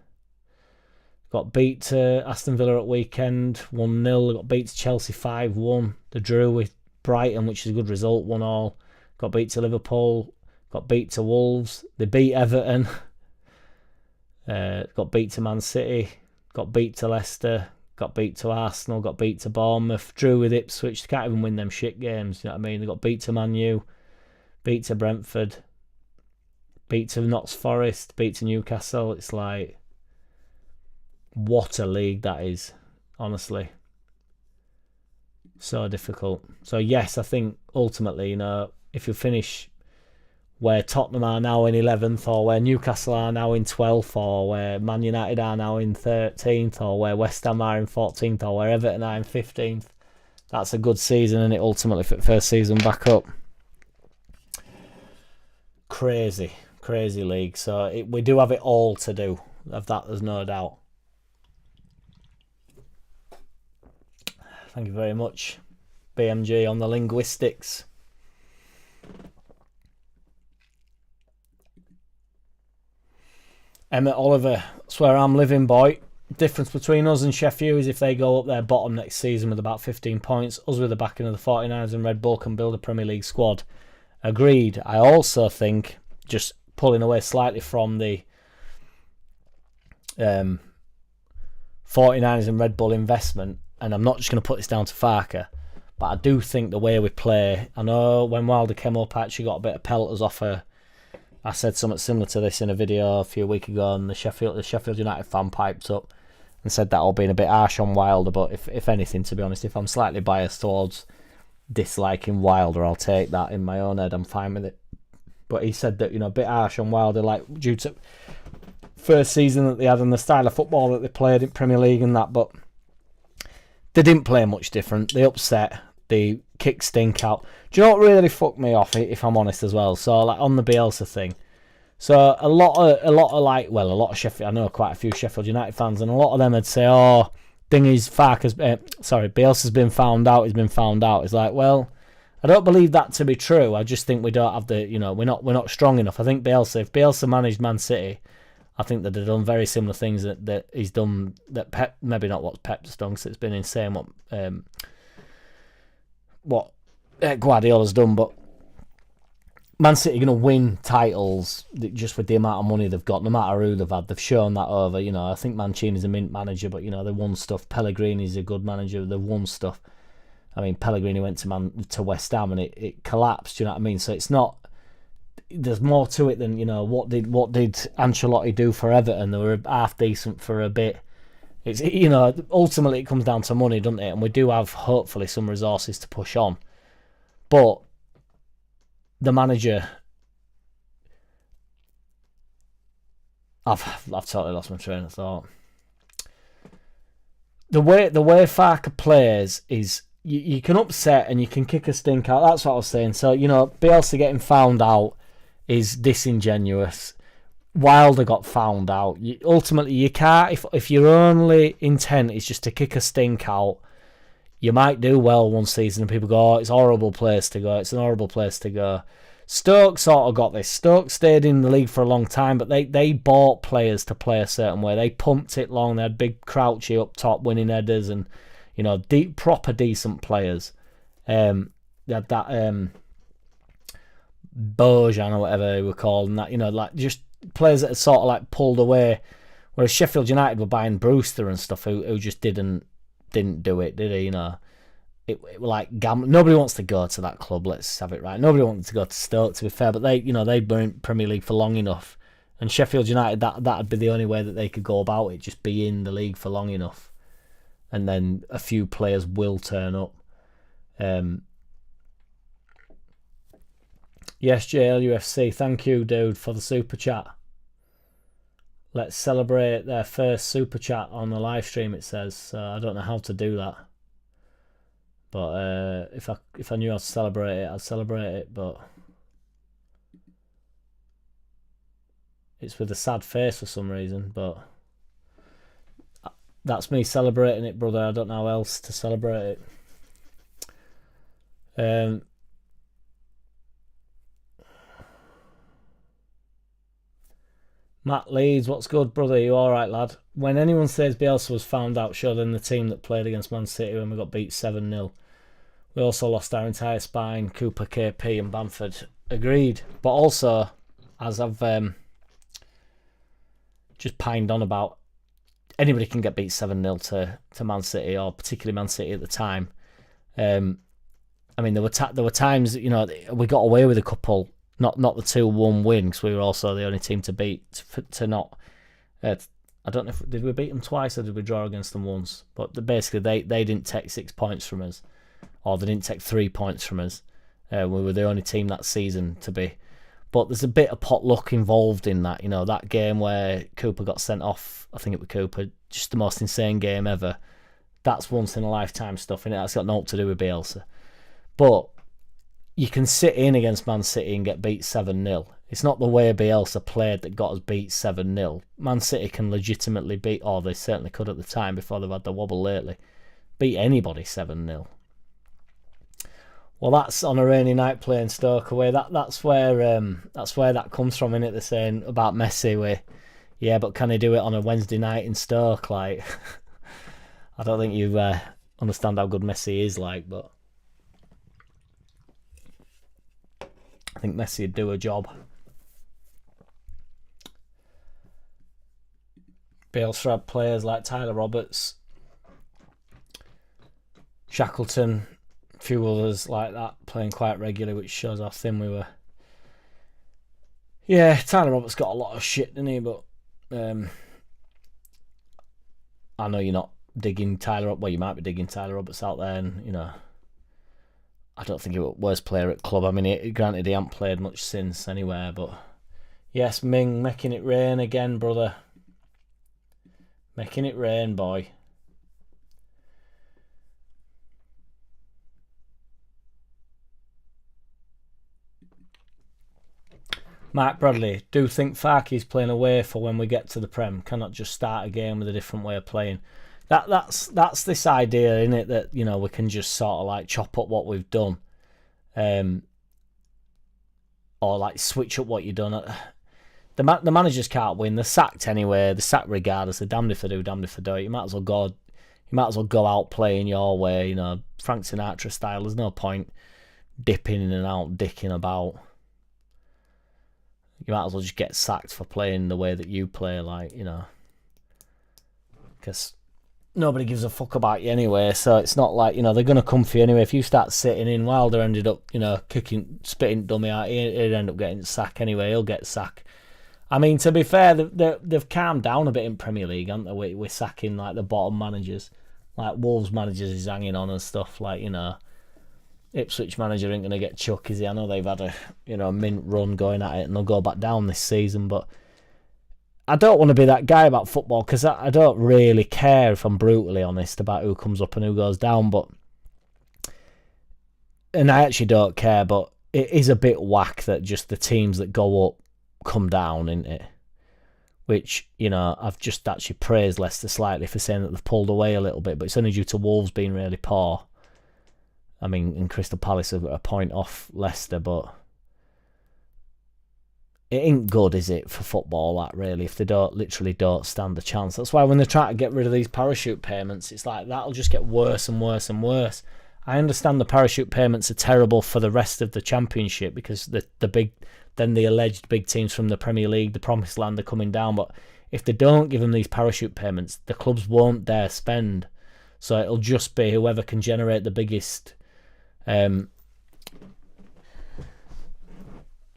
Got beat to Aston Villa at weekend, 1-0. Got beat to Chelsea 5-1. They drew with Brighton, which is a good result, 1-1. Got beat to Liverpool. Got beat to Wolves. They beat Everton. Got beat to Man City. Got beat to Leicester. Got beat to Arsenal. Got beat to Bournemouth. Drew with Ipswich. They can't even win them shit games. You know what I mean? They got beat to Man U. Beat to Brentford. Beat to Notts Forest. Beat to Newcastle. It's like, what a league that is. Honestly. So difficult. So yes, I think ultimately, you know, if you finish where Tottenham are now in 11th, or where Newcastle are now in 12th, or where Man United are now in 13th, or where West Ham are in 14th, or where Everton are in 15th, that's a good season, and it ultimately for the first season back up. Crazy league. So we do have it all to do. Of that, there's no doubt. Thank you very much, BMG, on the linguistics. Emmett Oliver, that's where I'm living, boy. Difference between us and Sheffield is if they go up their bottom next season with about 15 points, us with the backing of the 49ers and Red Bull can build a Premier League squad. Agreed. I also think, just pulling away slightly from the 49ers and Red Bull investment, and I'm not just going to put this down to Farke, but I do think the way we play, I know when Wilder came up, I actually got a bit of pelters off her. I said something similar to this in a video a few weeks ago, and the Sheffield United fan piped up and said that all being a bit harsh on Wilder. But if anything, to be honest, if I'm slightly biased towards disliking Wilder, I'll take that in my own head. I'm fine with it. But he said that, you know, a bit harsh on Wilder, like due to first season that they had and the style of football that they played in Premier League and that. But they didn't play much different. They upset. They kicked stink out. Do you know what really fucked me off, if I'm honest as well? So, like, on the Bielsa thing. So, a lot of Sheffield, I know quite a few Sheffield United fans, and a lot of them would say, oh, Bielsa's been found out, he's been found out. It's like, well, I don't believe that to be true. I just think we don't have the, you know, we're not strong enough. I think if Bielsa managed Man City, I think that they've done very similar things that he's done, that Pep, maybe not what Pep's done, because it's been insane what Guardiola's done, but Man City are going to win titles just with the amount of money they've got, no matter who they've had. They've shown that over. You know, I think Mancini's a mint manager, but, you know, they won stuff. Pellegrini's a good manager. They've won stuff. I mean, Pellegrini went to West Ham and it collapsed. You know what I mean? So it's not. There's more to it than, you know, what did Ancelotti do for Everton? They were half decent for a bit. It's, you know, ultimately it comes down to money, doesn't it? And we do have hopefully some resources to push on, but the manager, I've totally lost my train of thought. The way Farke plays is you can upset and you can kick a stink out. That's what I was saying. So, you know, Bielsa getting found out is disingenuous. Wilder got found out. Ultimately, you can't. If your only intent is just to kick a stink out, you might do well one season and people go, oh, it's a horrible place to go. It's an horrible place to go. Stoke sort of got this. Stoke stayed in the league for a long time, but they bought players to play a certain way. They pumped it long. They had big Crouchy up top winning headers and, you know, proper decent players. They had that Bojan or whatever they were called, and that, you know, like just players that had sort of like pulled away, whereas Sheffield United were buying Brewster and stuff who just didn't do it, did he? You know, it like gambling. Nobody wants to go to that club. Let's have it right. Nobody wanted to go to Stoke, to be fair, but they'd been in Premier League for long enough, and Sheffield United, that'd be the only way that they could go about it, just be in the league for long enough, and then a few players will turn up. Yes, JLUFC, thank you, dude, for the super chat. Let's celebrate their first super chat on the live stream, it says. So I don't know how to do that. But if I knew how to celebrate it, I'd celebrate it. But it's with a sad face for some reason. But that's me celebrating it, brother. I don't know how else to celebrate it. Matt Leeds, what's good, brother? You alright, lad? When anyone says Bielsa was found out, show them the team that played against Man City when we got beat 7-0. We also lost our entire spine, Cooper, KP and Bamford. Agreed. But also, as I've just pined on about, anybody can get beat 7-0 to Man City, or particularly Man City at the time. I mean, there were times, you know, we got away with a couple. Not the 2-1 win, because we were also the only team to beat, to not... I don't know, did we beat them twice or did we draw against them once? But basically, they didn't take 6 points from us, or they didn't take 3 points from us. We were the only team that season to be. But there's a bit of pot luck involved in that, you know, that game where Cooper got sent off, I think it was Cooper, just the most insane game ever. That's once in a lifetime stuff, and that's got nothing to do with Bielsa. But you can sit in against Man City and get beat 7-0. It's not the way Bielsa played that got us beat 7-0. Man City can legitimately beat, or they certainly could at the time before they've had the wobble lately, beat anybody 7-0. Well, that's on a rainy night playing Stoke away. That's where that comes from, innit? They're saying about Messi, where, yeah, but can he do it on a Wednesday night in Stoke? Like, I don't think you understand how good Messi is, like, but I think Messi would do a job. Bielsa had players like Tyler Roberts, Shackleton, a few others like that playing quite regularly, which shows how thin we were. Yeah, Tyler Roberts got a lot of shit, didn't he? But I know you're not digging Tyler up. Well, you might be digging Tyler Roberts out there, and you know, I don't think he was worst player at club. I mean, granted, he hasn't played much since anywhere, but yes, Ming, making it rain again, brother. Making it rain, boy. Mark Bradley, do think Farke's playing away for when we get to the Prem. Cannot just start a game with a different way of playing. That's this idea, isn't it, that, you know, we can just sort of like chop up what we've done, or like switch up what you've done. The managers can't win. They're sacked anyway. They're sacked regardless. They're damned if they do, damned if they don't. You might as well go out playing your way. You know, Frank Sinatra style. There's no point dipping in and out, dicking about. You might as well just get sacked for playing the way that you play, like, you know, because nobody gives a fuck about you anyway. So it's not like, you know, they're going to come for you anyway. If you start sitting in, Wilder ended up, you know, spitting dummy out, he'd end up getting sacked anyway. He'll get sacked. I mean, to be fair, they've calmed down a bit in Premier League, haven't they? We're sacking like the bottom managers, like Wolves managers is hanging on and stuff, like, you know. Ipswich manager ain't going to get chuck, is he? I know they've had a, you know, mint run going at it, and they'll go back down this season, but I don't want to be that guy about football, because I don't really care, if I'm brutally honest, about who comes up and who goes down, and I actually don't care, but it is a bit whack that just the teams that go up come down, isn't it? Which, you know, I've just actually praised Leicester slightly for saying that they've pulled away a little bit, but it's only due to Wolves being really poor. I mean, and Crystal Palace have got a point off Leicester, but it ain't good, is it, for football, that, really, if they literally don't stand a chance. That's why when they try to get rid of these parachute payments, it's like that'll just get worse and worse and worse. I understand the parachute payments are terrible for the rest of the Championship, because the alleged big teams from the Premier League, the Promised Land, are coming down, but if they don't give them these parachute payments, the clubs won't dare spend. So it'll just be whoever can generate the biggest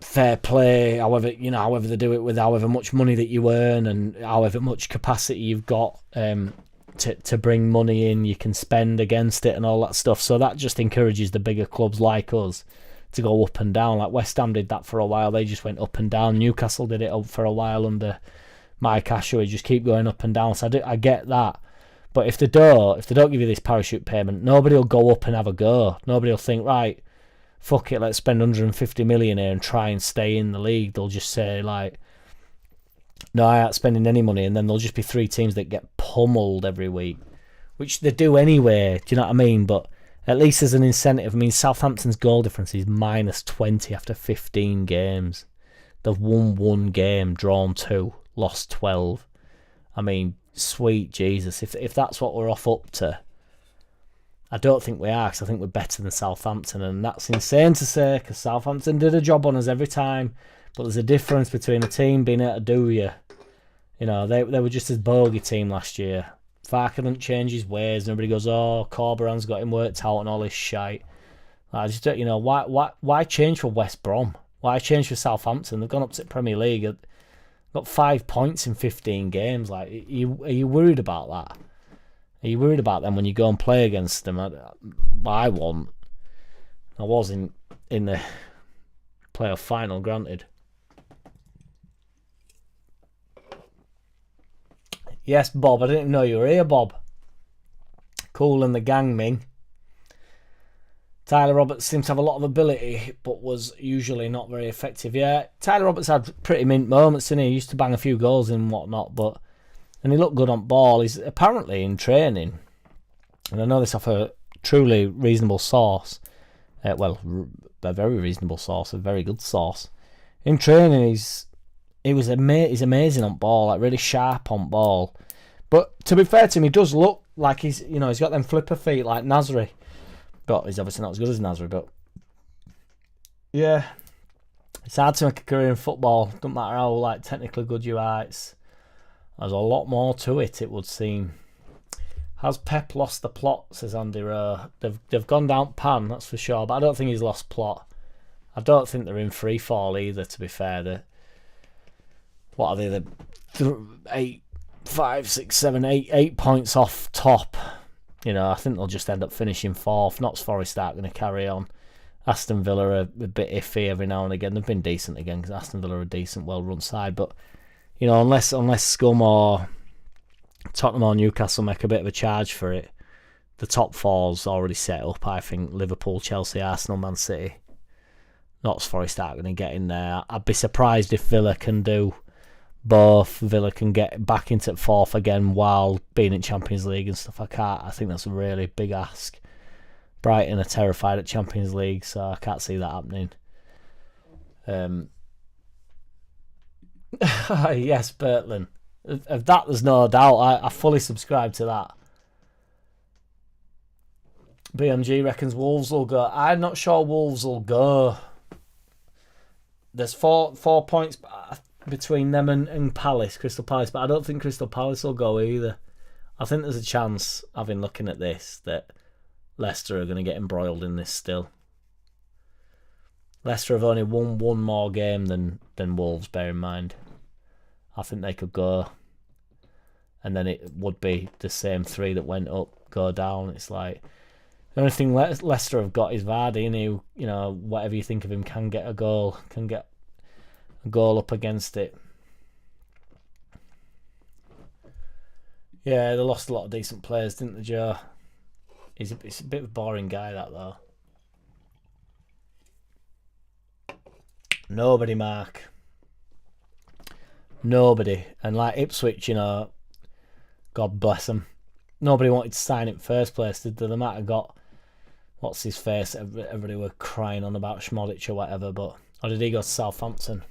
fair play, however they do it, with however much money that you earn and however much capacity you've got to bring money in, you can spend against it and all that stuff. So that just encourages the bigger clubs like us to go up and down. Like West Ham did that for a while. They just went up and down. Newcastle did it up for a while under Mike Ashley. Just keep going up and down. So I get that. But if they don't give you this parachute payment, nobody will go up and have a go. Nobody will think, right, fuck it, let's spend 150 million here and try and stay in the league. They'll just say, like, no, I ain't spending any money, and then there'll just be 3 teams that get pummeled every week, which they do anyway, do you know what I mean? But at least there's an incentive. I mean, Southampton's goal difference is -20 after 15 games. They've won 1 game, drawn 2, lost 12. I mean, sweet Jesus, if that's what we're off up to, I don't think we are, because I think we're better than Southampton, and that's insane to say, because Southampton did a job on us every time, but there's a difference between a team being able to do you. You know, they were just a bogey team last year. Farke didn't change his ways, and everybody goes, oh, Corberan's got him worked out and all this shite. I just don't, you know, why change for West Brom? Why change for Southampton? They've gone up to the Premier League, got 5 points in 15 games. Like, are you worried about that? Are you worried about them when you go and play against them? I was in the playoff final, granted. Yes, Bob. I didn't even know you were here, Bob. Cool in the gang, Ming. Tyler Roberts seems to have a lot of ability, but was usually not very effective. Yeah, Tyler Roberts had pretty mint moments, didn't he? He used to bang a few goals and whatnot, and he looked good on ball. He's apparently in training, and I know this off a truly reasonable source. A very reasonable source, a very good source. In training, he's amazing on ball, like really sharp on ball. But to be fair to him, he does look like he's got them flipper feet like Nasri. But he's obviously not as good as Nasri. But yeah, it's hard to make a career in football. Doesn't matter how like technically good you are. There's a lot more to it, it would seem. Has Pep lost the plot? Says Andy Rowe. They've gone down pan, that's for sure. But I don't think he's lost plot. I don't think they're in free fall either. To be fair, what are they? The 8, 5, 6, 7, 8 points off top. You know, I think they'll just end up finishing 4th. Notts Forest aren't going to carry on. Aston Villa are a bit iffy every now and again. They've been decent again, because Aston Villa are a decent, well-run side. But you know, unless Scum or Tottenham or Newcastle make a bit of a charge for it, the top 4's already set up. I think Liverpool, Chelsea, Arsenal, Man City. Notts Forest aren't going to get in there. I'd be surprised if Villa can do both. Villa can get back into 4th again while being in Champions League and stuff. I think that's a really big ask. Brighton are terrified at Champions League, so I can't see that happening. Yes, Bertland. Of that, there's no doubt. I fully subscribe to that. BMG reckons Wolves will go. I'm not sure Wolves will go. There's 4 points between them and Palace, Crystal Palace, but I don't think Crystal Palace will go either. I think there's a chance, having looking at this, that Leicester are going to get embroiled in this still. Leicester have only won 1 more game than Wolves, bear in mind. I think they could go, and then it would be the same 3 that went up go down. It's like the only thing Leicester have got is Vardy, and who, you know, whatever you think of him, can get a goal up against it. Yeah, they lost a lot of decent players, didn't they, Joe? It's a bit of a boring guy, that, though. Nobody, Mark. Nobody. And like Ipswich, you know, God bless them. Nobody wanted to sign it in first place, did they? They might have got, what's his face? Everybody were crying on about Schmodic or whatever, but, or did he go to Southampton?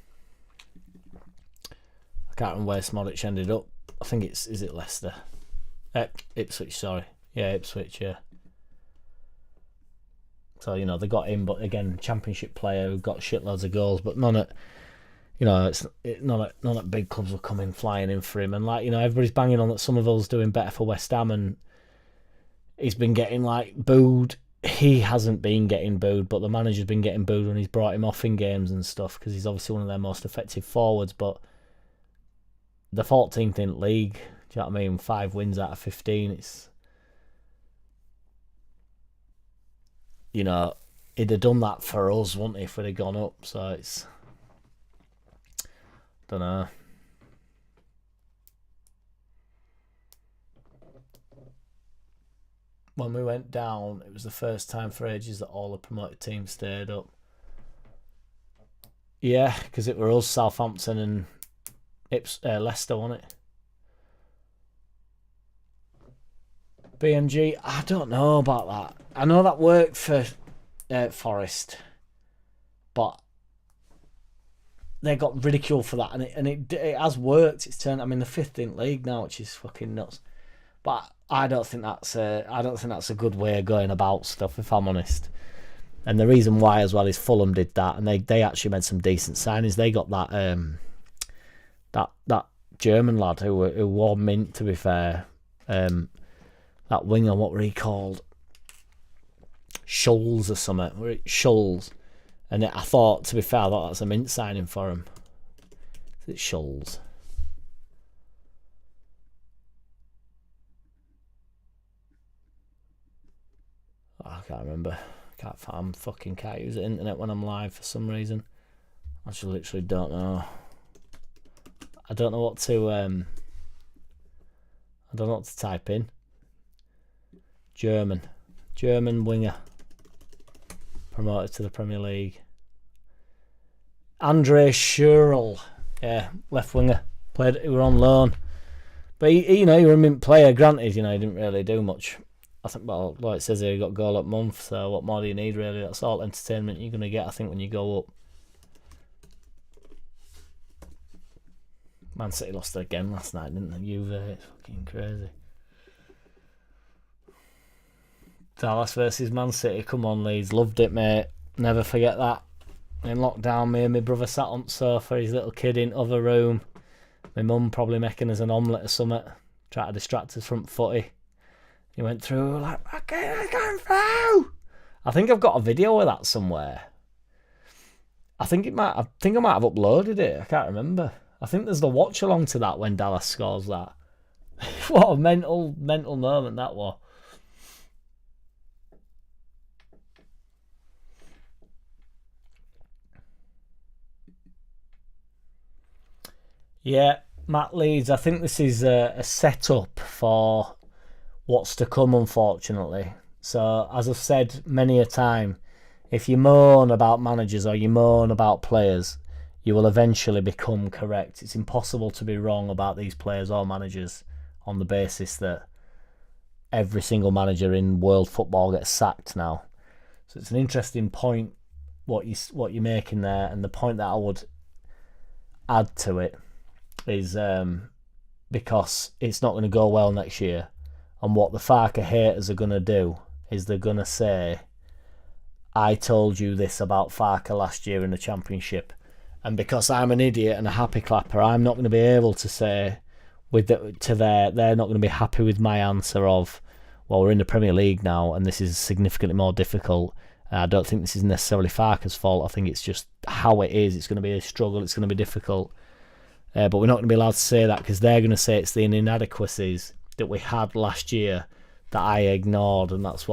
I can't remember where Schmodic ended up. I think is it Leicester? Ipswich, sorry. Yeah, Ipswich, yeah. So, you know, they got him, but again, championship player who got shitloads of goals, but none at, you know, none at big clubs will come in flying in for him. And like, you know, everybody's banging on that Somerville's doing better for West Ham, and he's been getting like booed. He hasn't been getting booed, but the manager's been getting booed when he's brought him off in games and stuff, because he's obviously one of their most effective forwards. But the 14th in league, do you know what I mean? 5 wins out of 15. It's, you know, he'd have done that for us, wouldn't he, if we'd have gone up? So it's... don't know. When we went down, it was the first time for ages that all the promoted teams stayed up. Yeah, because it were us, Southampton and Leicester, wasn't it? BMG, I don't know about that. I know that worked for Forest, but they got ridiculed for that, and it has worked. It's turned. I mean, the 15th league now, which is fucking nuts. But I don't think that's a good way of going about stuff, if I'm honest. And the reason why as well is Fulham did that, and they actually made some decent signings. They got that that German lad who wore mint, to be fair. That winger, what were he called? Scholes or something. Scholes. And I thought, to be fair, I thought that's a mint signing for him. Is it Scholes? I can't remember. I fucking can't use the internet when I'm live for some reason. I just literally don't know. I don't know what to type in. German winger promoted to the Premier League. Andre Schürrle, yeah, left winger. He were on loan, but he were a mint player. Granted, he didn't really do much. I think, well, like it says here, he got goal at month. So what more do you need, really? That's all entertainment you're gonna get, I think, when you go up. Man City lost again last night, didn't they? Juve, it's fucking crazy. Dallas versus Man City. Come on, Leeds. Loved it, mate. Never forget that. In lockdown, me and my brother sat on the sofa, his little kid in other room. My mum probably making us an omelette or something. Try to distract us from footy. He went through, we were like, okay, I'm going through. I think I've got a video of that somewhere. I think I might have uploaded it. I can't remember. I think there's the watch along to that when Dallas scores that. What a mental moment that was. Yeah, Matt Leeds, I think this is a setup for what's to come, unfortunately. So, as I've said many a time, if you moan about managers or you moan about players, you will eventually become correct. It's impossible to be wrong about these players or managers on the basis that every single manager in world football gets sacked now. So it's an interesting point what you're making there, and the point that I would add to it is because it's not going to go well next year, and what the Farke haters are going to do is they're going to say, I told you this about Farke last year in the Championship, and because I'm an idiot and a happy clapper, I'm not going to be able to say they're not going to be happy with my answer of, well, we're in the Premier League now and this is significantly more difficult. I don't think this is necessarily Farke's fault. I think it's just how it is. It's going to be a struggle. It's going to be difficult. But we're not going to be allowed to say that, because they're going to say it's the inadequacies that we had last year that I ignored, and that's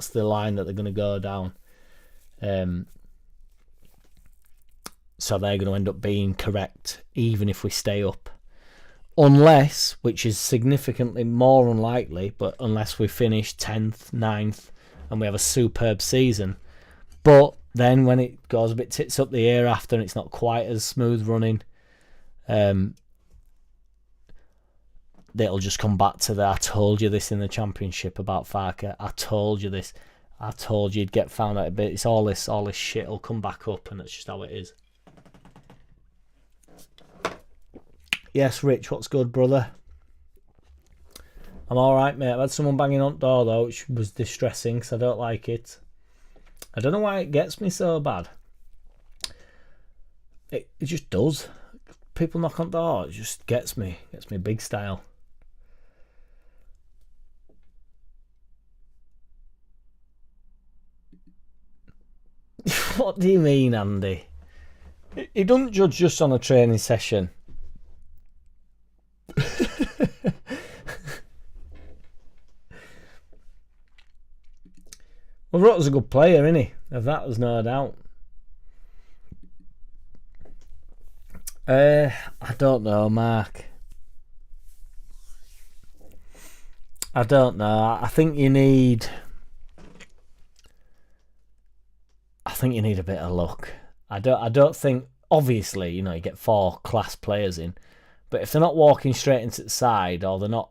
the line that they're going to go down. So they're going to end up being correct even if we stay up, unless, which is significantly more unlikely, but unless we finish 10th, 9th and we have a superb season. But then when it goes a bit tits up the year after and it's not quite as smooth running, they'll just come back to I told you this in the Championship about Farke. I told you this. I told you you'd get found out a bit. It's all this shit will come back up, and that's just how it is. Yes, Rich, what's good, brother? I'm alright, mate. I've had someone banging on the door, though, which was distressing, because I don't like it. I don't know why it gets me so bad. It just does. People knock on the door, it just gets me big style. What do you mean, Andy? He doesn't judge just on a training session. Well, Rotter's a good player, isn't he? Of that, there's no doubt. I don't know, Mark. I don't know. I think you need a bit of luck. I don't think, obviously, you get 4 class players in, but if they're not walking straight into the side, or they're not,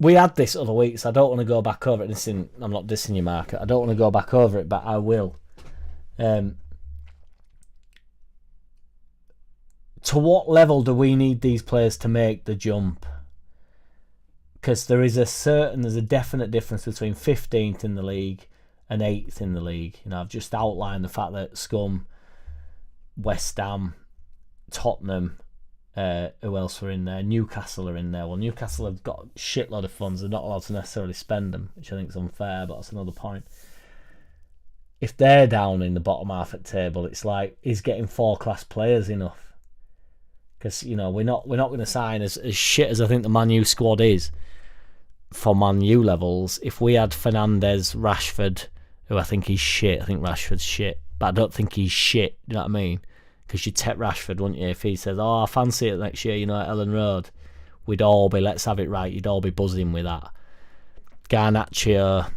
we had this other week, so I don't want to go back over it. I'm not dissing you, Mark. I don't want to go back over it, but I will. To what level do we need these players to make the jump? Because there's a definite difference between 15th in the league and 8th in the league. I've just outlined the fact that Scum, West Ham, Tottenham, who else were in there? Newcastle are in there. Well, Newcastle have got a shitload of funds. They're not allowed to necessarily spend them, which I think is unfair, but that's another point. If they're down in the bottom half of the table, it's like, is getting 4 class players enough? Because, we're not going to sign as shit as I think the Man U squad is for Man U levels. If we had Fernandes, Rashford, who I think he's shit. I think Rashford's shit, but I don't think he's shit. You know what I mean? Because you'd take Rashford, wouldn't you? If he says, "Oh, I fancy it next year," at Ellen Road, we'd all be, let's have it right. You'd all be buzzing with that. Garnacho,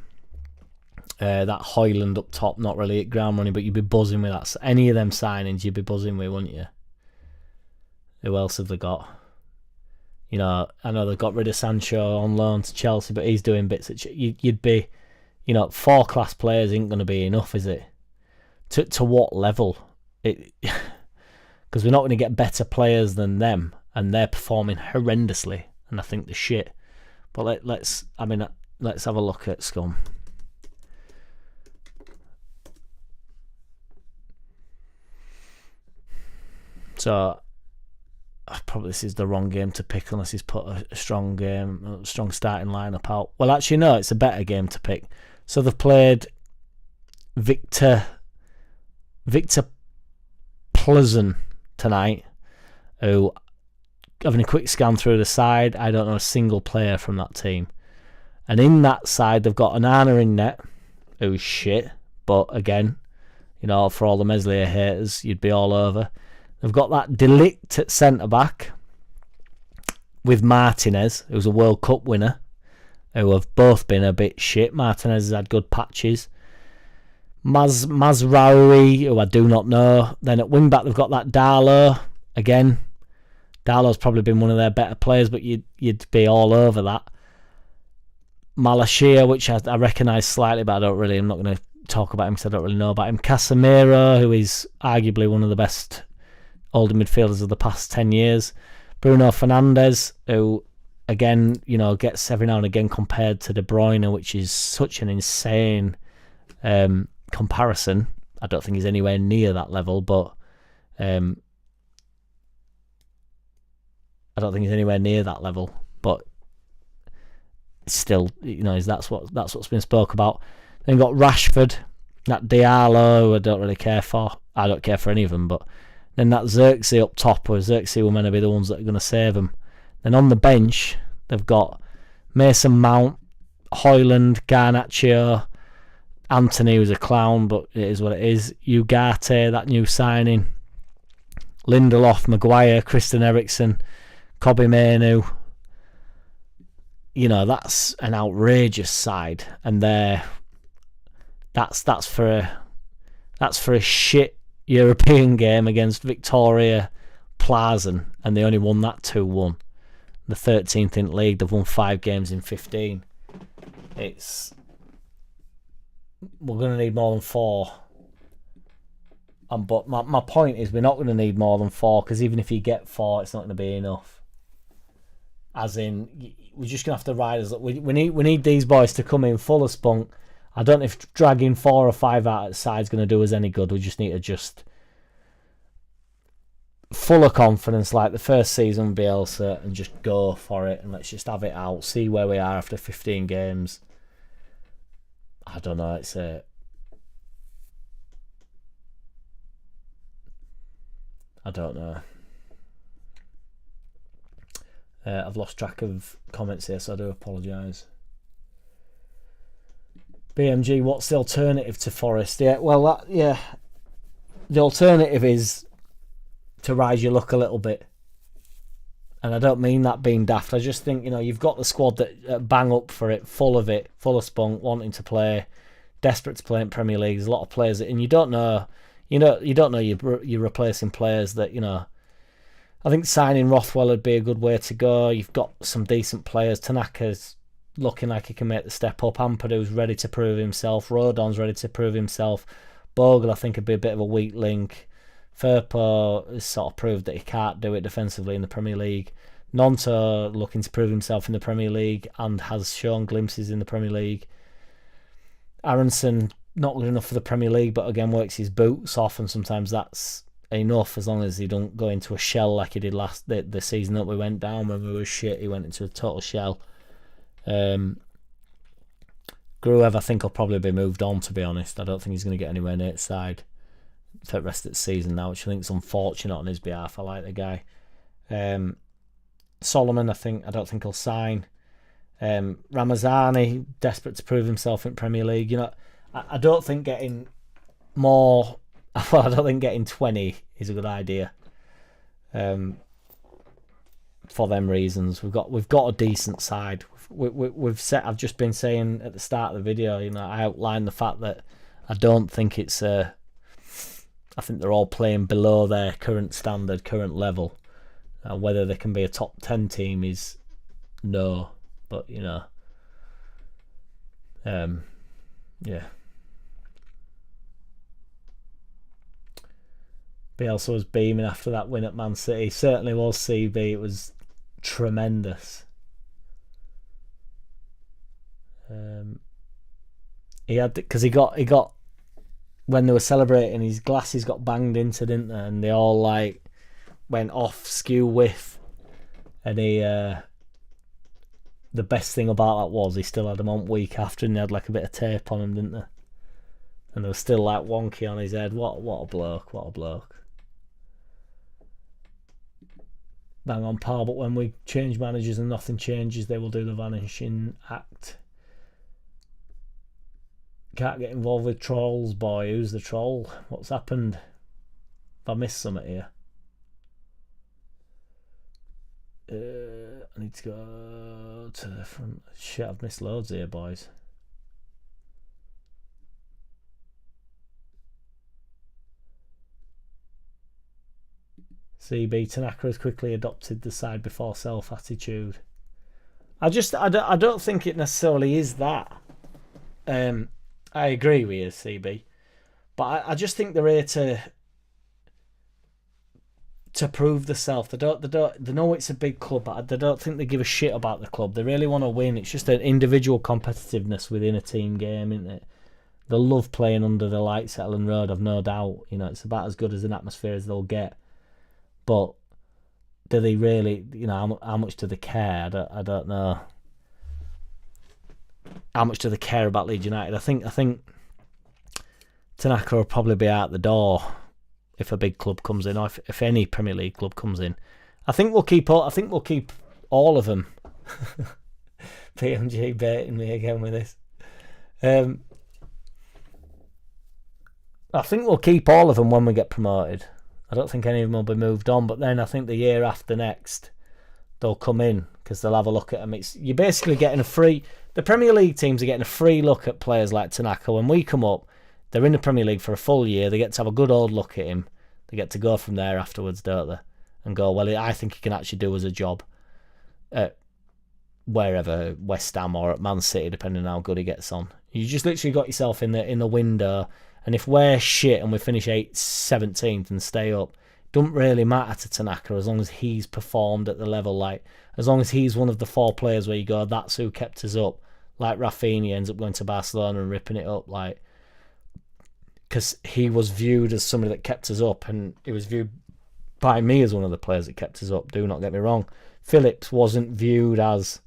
that Hoyland up top, not really at ground running, but you'd be buzzing with that. So any of them signings, you'd be buzzing with, wouldn't you? Who else have they got? I know they've got rid of Sancho on loan to Chelsea, but he's doing bits. You'd be, 4 class players ain't going to be enough, is it? To what level? Because we're not going to get better players than them, and they're performing horrendously, and I think they're shit. But let's have a look at Scum. So probably this is the wrong game to pick unless he's put a strong starting lineup out. Well, actually, no, it's a better game to pick. So they've played Victor Pleasant tonight, who, having a quick scan through the side, I don't know a single player from that team. And in that side, they've got Onana in net, who's shit, but again, for all the Meslier haters, you'd be all over. They've got that Delict at centre-back with Martinez, who's a World Cup winner, who have both been a bit shit. Martinez has had good patches. Mazraoui, who I do not know. Then at wing-back, they've got that Darlow. Again, Darlow's probably been one of their better players, but you'd be all over that. Malashia, which I recognise slightly, but I'm not going to talk about him because I don't really know about him. Casemiro, who is arguably one of the best older midfielders of the past 10 years. Bruno Fernandes, who again, gets every now and again compared to De Bruyne, which is such an insane comparison. I don't think he's anywhere near that level, but still, that's what's been spoke about. Then you've got Rashford, that Diallo, I don't really care for. I don't care for any of them, but then that Xerxes up top, where Xerxes were meant to be the ones that are going to save them. Then on the bench, they've got Mason Mount, Hoyland, Garnacho, Anthony, was a clown, but it is what it is. Ugarte, that new signing. Lindelof, Maguire, Christian Eriksen, Kobe Mainu. That's an outrageous side, and that's for a shit European game against Victoria Plazen, and they only won that 2-1. The 13th in league, they've won 5 games in 15. We're going to need more than 4. But my point is, we're not going to need more than 4, because even if you get 4, it's not going to be enough. As in, we're just going to have to ride us. We need these boys to come in full of spunk. I don't know if dragging 4 or 5 out of the side is going to do us any good. We just need to just full of confidence, like the first season with Bielsa, and just go for it, and let's just have it out, see where we are after 15 games. I don't know, I don't know. I've lost track of comments here, so I do apologise. BMG, what's the alternative to Forest? Yeah, well, the alternative is to rise your luck a little bit. And I don't mean that being daft. I just think, you've got the squad that bang up for it, full of spunk, wanting to play, desperate to play in Premier League. There's a lot of players, and you don't know you're replacing players that, I think signing Rothwell would be a good way to go. You've got some decent players. Tanaka's looking like he can make the step up. Ampadu's ready to prove himself. Rodon's ready to prove himself. Bogle, I think, would be a bit of a weak link. Firpo has sort of proved that he can't do it defensively in the Premier League. Nonto looking to prove himself in the Premier League and has shown glimpses in the Premier League. Aronson, not good enough for the Premier League, but again works his boots off, and sometimes that's enough as long as he don't go into a shell like he did the season that we went down when we were shit. He went into a total shell. Gruev, I think, will probably be moved on, to be honest. I don't think he's going to get anywhere near its side for the rest of the season now, which I think is unfortunate on his behalf. I like the guy. Solomon, I don't think he'll sign. Ramazani, desperate to prove himself in Premier League. I don't think getting more. Well, I don't think getting 20 is a good idea. For them reasons, we've got a decent side. We've set. I've just been saying at the start of the video. I outlined the fact that I don't think it's. I think they're all playing below their current standard, current level. Whether they can be a top 10 team is no, but yeah. Bielsa was beaming after that win at Man City. Certainly was, CB. It was tremendous. He had, because he got when they were celebrating, his glasses got banged into, didn't they? And they all went off skew with. And he the best thing about that was he still had them on week after, and he had a bit of tape on him, didn't they? And they were still wonky on his head. What a bloke! What a bloke! Bang on par. But when we change managers and nothing changes, they will do the vanishing act. Can't get involved with trolls, boy. Who's the troll? What's happened? Have I missed something here? I need to go to the front. Shit, I've missed loads here, boys. CB, Tanaka has quickly adopted the side before self attitude. I don't think it necessarily is that. I agree with you, CB, but I just think they're here to prove themselves. They know it's a big club, but they don't think they give a shit about the club. They really want to win. It's just an individual competitiveness within a team game, isn't it? They love playing under the lights at Ellen Road, I've no doubt. It's about as good as an atmosphere as they'll get. But do they really? How much do they care? I don't know. How much do they care about Leeds United? I think Tanaka will probably be out the door if a big club comes in, or if any Premier League club comes in. I think we'll keep all of them. PMG baiting me again with this. I think we'll keep all of them when we get promoted. I don't think any of them will be moved on, but then I think the year after next they'll come in because they'll have a look at them. You're basically getting the Premier League teams are getting a free look at players like Tanaka. When we come up, they're in the Premier League for a full year. They get to have a good old look at him. They get to go from there afterwards, don't they? And go, well, I think he can actually do us a job at wherever, West Ham or at Man City, depending on how good he gets on. You just literally got yourself in the window. And if we're shit and we finish 17th and stay up, it doesn't really matter to Tanaka as long as he's performed at the level, as long as he's one of the 4 players where you go, that's who kept us up. Like Rafinha ends up going to Barcelona and ripping it up, because he was viewed as somebody that kept us up, and he was viewed by me as one of the players that kept us up. Do not get me wrong. Phillips wasn't viewed as,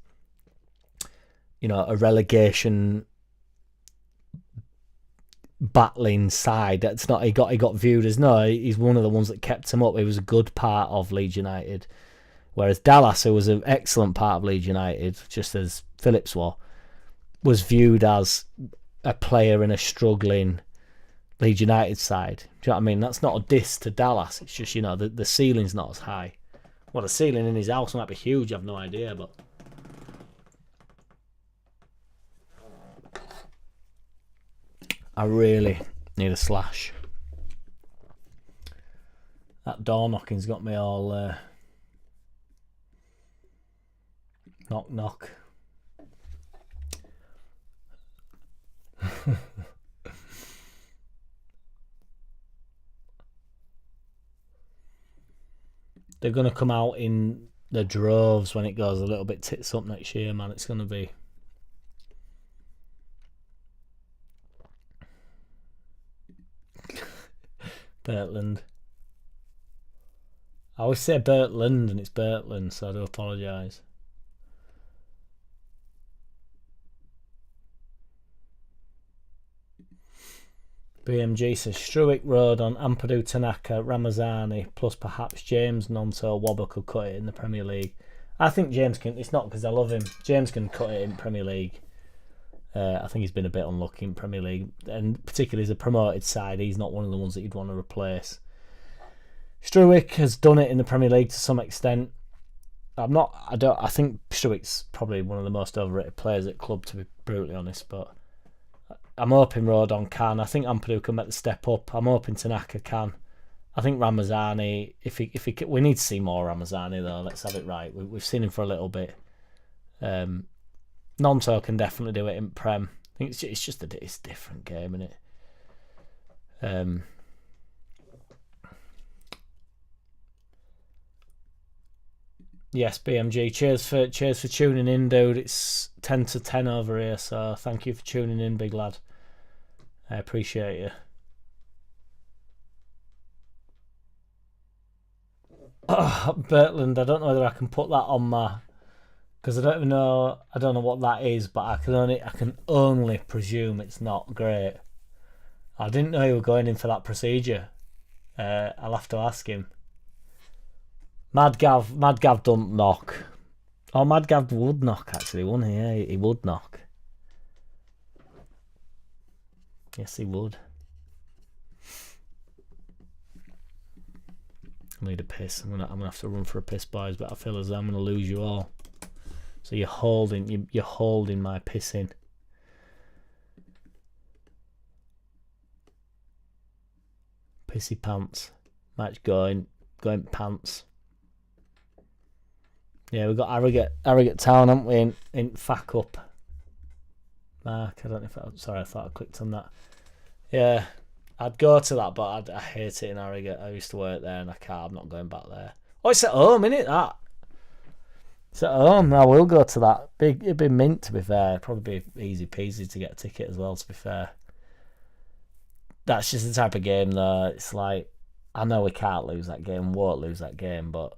a relegation battling side. That's not. He got viewed as he's one of the ones that kept him up. He was a good part of Leeds United, whereas Dallas, who was an excellent part of Leeds United, just as Phillips was viewed as a player in a struggling Leeds United side. Do you know what I mean? That's not a diss to Dallas. It's just, the ceiling's not as high. Well, the ceiling in his house might be huge. I have no idea, but I really need a slash. That door knocking's got me all knock knock. They're going to come out in the droves when it goes a little bit tits up next year, man. It's going to be... Bertland. I always say Bertland and it's Bertland, so I do apologise. BMG says Struick, Rodon, Ampadu, Tanaka, Ramazani, plus perhaps James, Nonto, Wobber could cut it in the Premier League. I think James can. It's not because I love him. James can cut it in Premier League. I think he's been a bit unlucky in Premier League, and particularly as a promoted side, he's not one of the ones that you'd want to replace. Struick has done it in the Premier League to some extent. I think Struick's probably one of the most overrated players at club, to be brutally honest, but I'm hoping Rodon can. I think Ampadu can make the step up. I'm hoping Tanaka can. I think Ramazani, if he we need to see more Ramazani though. Let's have it right. We've seen him for a little bit. Nonto can definitely do it in Prem. I think it's just it's a different game, isn't it? Yes, BMG. Cheers for tuning in, dude. It's 10 to 10 over here, so thank you for tuning in, big lad. I appreciate you. Oh, Bertland, I don't know whether I can put that on my, because I don't know what that is, but I can only presume it's not great. I didn't know you were going in for that procedure. I'll have to ask him. Mad Gav don't knock. Oh, Mad Gav would knock actually, wouldn't he? Yeah, he would knock. Yes, he would. I need a piss. I'm gonna have to run for a piss, boys. But I feel as though I'm gonna lose you all. So you're holding my pissing. Pissy pants. Match going pants. Yeah, we've got Arrogate Town, haven't we? In Fack Up. Mark, I don't know if I thought I clicked on that. Yeah, I'd go to that, but I hate it in Arrogate. I used to work there, and I'm not going back there. Oh, it's at home, isn't it? That. It's at home. I will go to that. It'd be mint, to be fair. It'd probably be easy peasy to get a ticket as well, to be fair. That's just the type of game, though. It's like, I know we can't lose that game, won't lose that game, but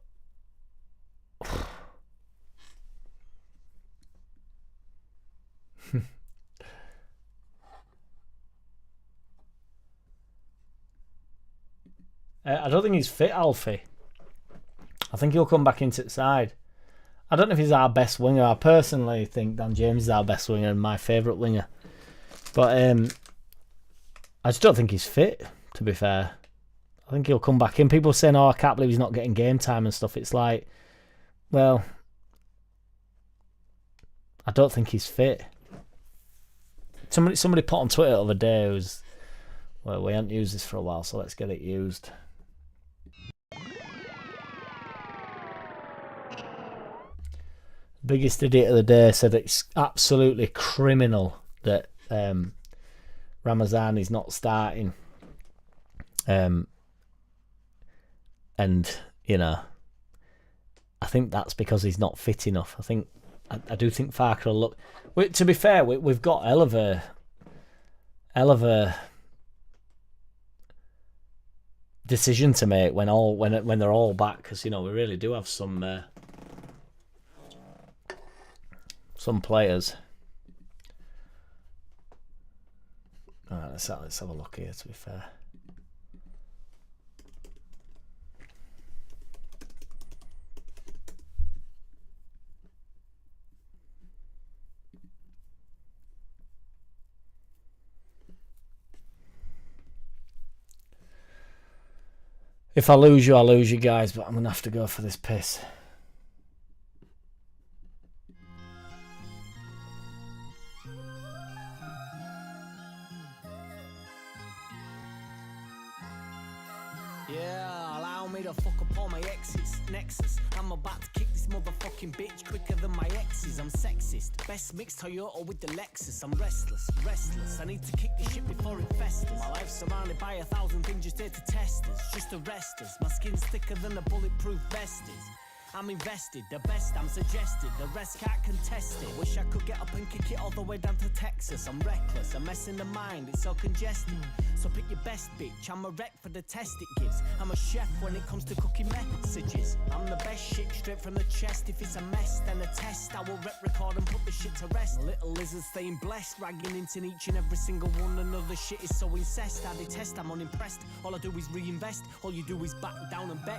I don't think he's fit, Alfie. I think he'll come back into the side. I don't know if he's our best winger. I personally think Dan James is our best winger and my favourite winger. But I just don't think he's fit, to be fair. I think he'll come back in. People are saying, oh, I can't believe he's not getting game time and stuff. It's like, well, I don't think he's fit. Somebody put on Twitter the other day, well, we haven't used this for a while, so let's get it used. Biggest idiot of the day said it's absolutely criminal that Ramazani's not starting. And, I think that's because he's not fit enough. I do think Farke will look... To be fair, we've got hell of a decision to make when they're all back, because we really do have some players. All right, let's have a look here, to be fair. If I lose you, guys, but I'm going to have to go for this piss. Yeah, allow me to fuck up all my exes. Nexus, I'm about to kick this motherfucking bitch quicker than my exes. I'm sexist. Best mixed Toyota with the Lexus. I'm restless. I need to kick this shit before it festers. My life's surrounded by 1,000 things just here to test us, just arrest us. My skin's thicker than a bulletproof vest is. I'm invested, the best I'm suggested, the rest can't contest it. Wish I could get up and kick it all the way down to Texas. I'm reckless, a mess in the mind, it's so congested. So pick your best bitch, I'm a wreck for the test it gives. I'm a chef when it comes to cooking messages. I'm the best shit straight from the chest. If it's a mess, then a test. I will rep record and put the shit to rest. Little lizards staying blessed, ragging into each and every single one. Another shit is so incest, I detest, I'm unimpressed. All I do is reinvest, all you do is back down and betch.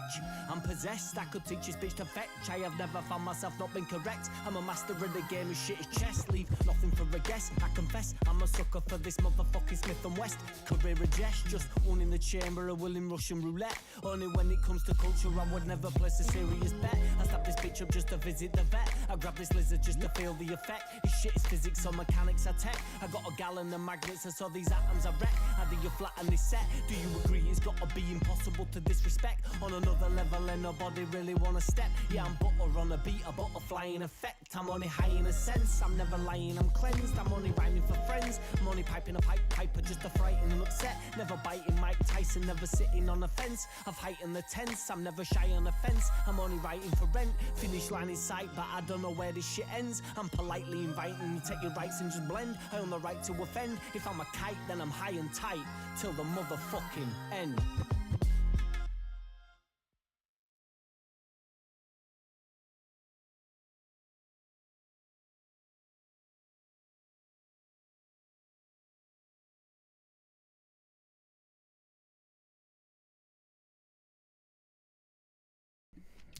I'm possessed, I could teach this bitch to fetch. I have never found myself not been correct. I'm a master of the game of shit is chess. Leave nothing for a guess, I confess. I'm a sucker for this motherfucking Smith and West. Career a jest, just one in the chamber, a willing Russian roulette. Only when it comes to culture I would never place a serious bet. I slap this bitch up just to visit the vet. I grab this lizard just to feel the effect. This shit is physics or mechanics I tech. I got a gallon of magnets and so these atoms I wreck. How do you flatten this set? Do you agree it's gotta be impossible to disrespect? On another level and nobody really wanna step. Yeah, I'm butter on a beat, a butterfly in effect. I'm only high in a sense, I'm never lying, I'm cleansed. I'm only rhyming for friends, I'm only piping a piper just to frighten and upset. Never biting Mike Tyson, never sitting on a fence. I've heightened the tense, I'm never shy on a fence. I'm only writing for rent, finish line in sight, but I don't know where this shit ends. I'm politely inviting you, take your rights and just blend. I own the right to offend, if I'm a kite then I'm high and tight, till the motherfucking end.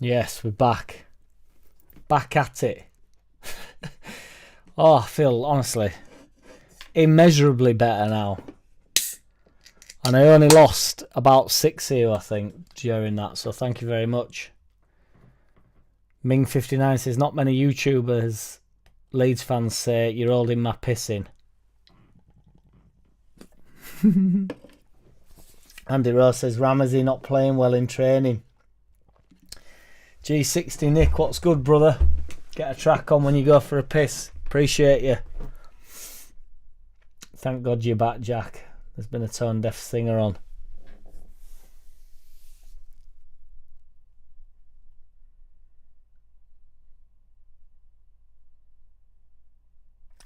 Yes, we're back. Back at it. Oh, I feel, honestly, immeasurably better now. And I only lost about 6 here, I think, during that. So thank you very much. Ming59 says, not many YouTubers, Leeds fans say, you're holding my pissing. Andy Rose says, Ramsey not playing well in training. JackCity Nick, what's good, brother? Get a track on when you go for a piss. Appreciate you. Thank God you're back, Jack. There's been a tone deaf singer on.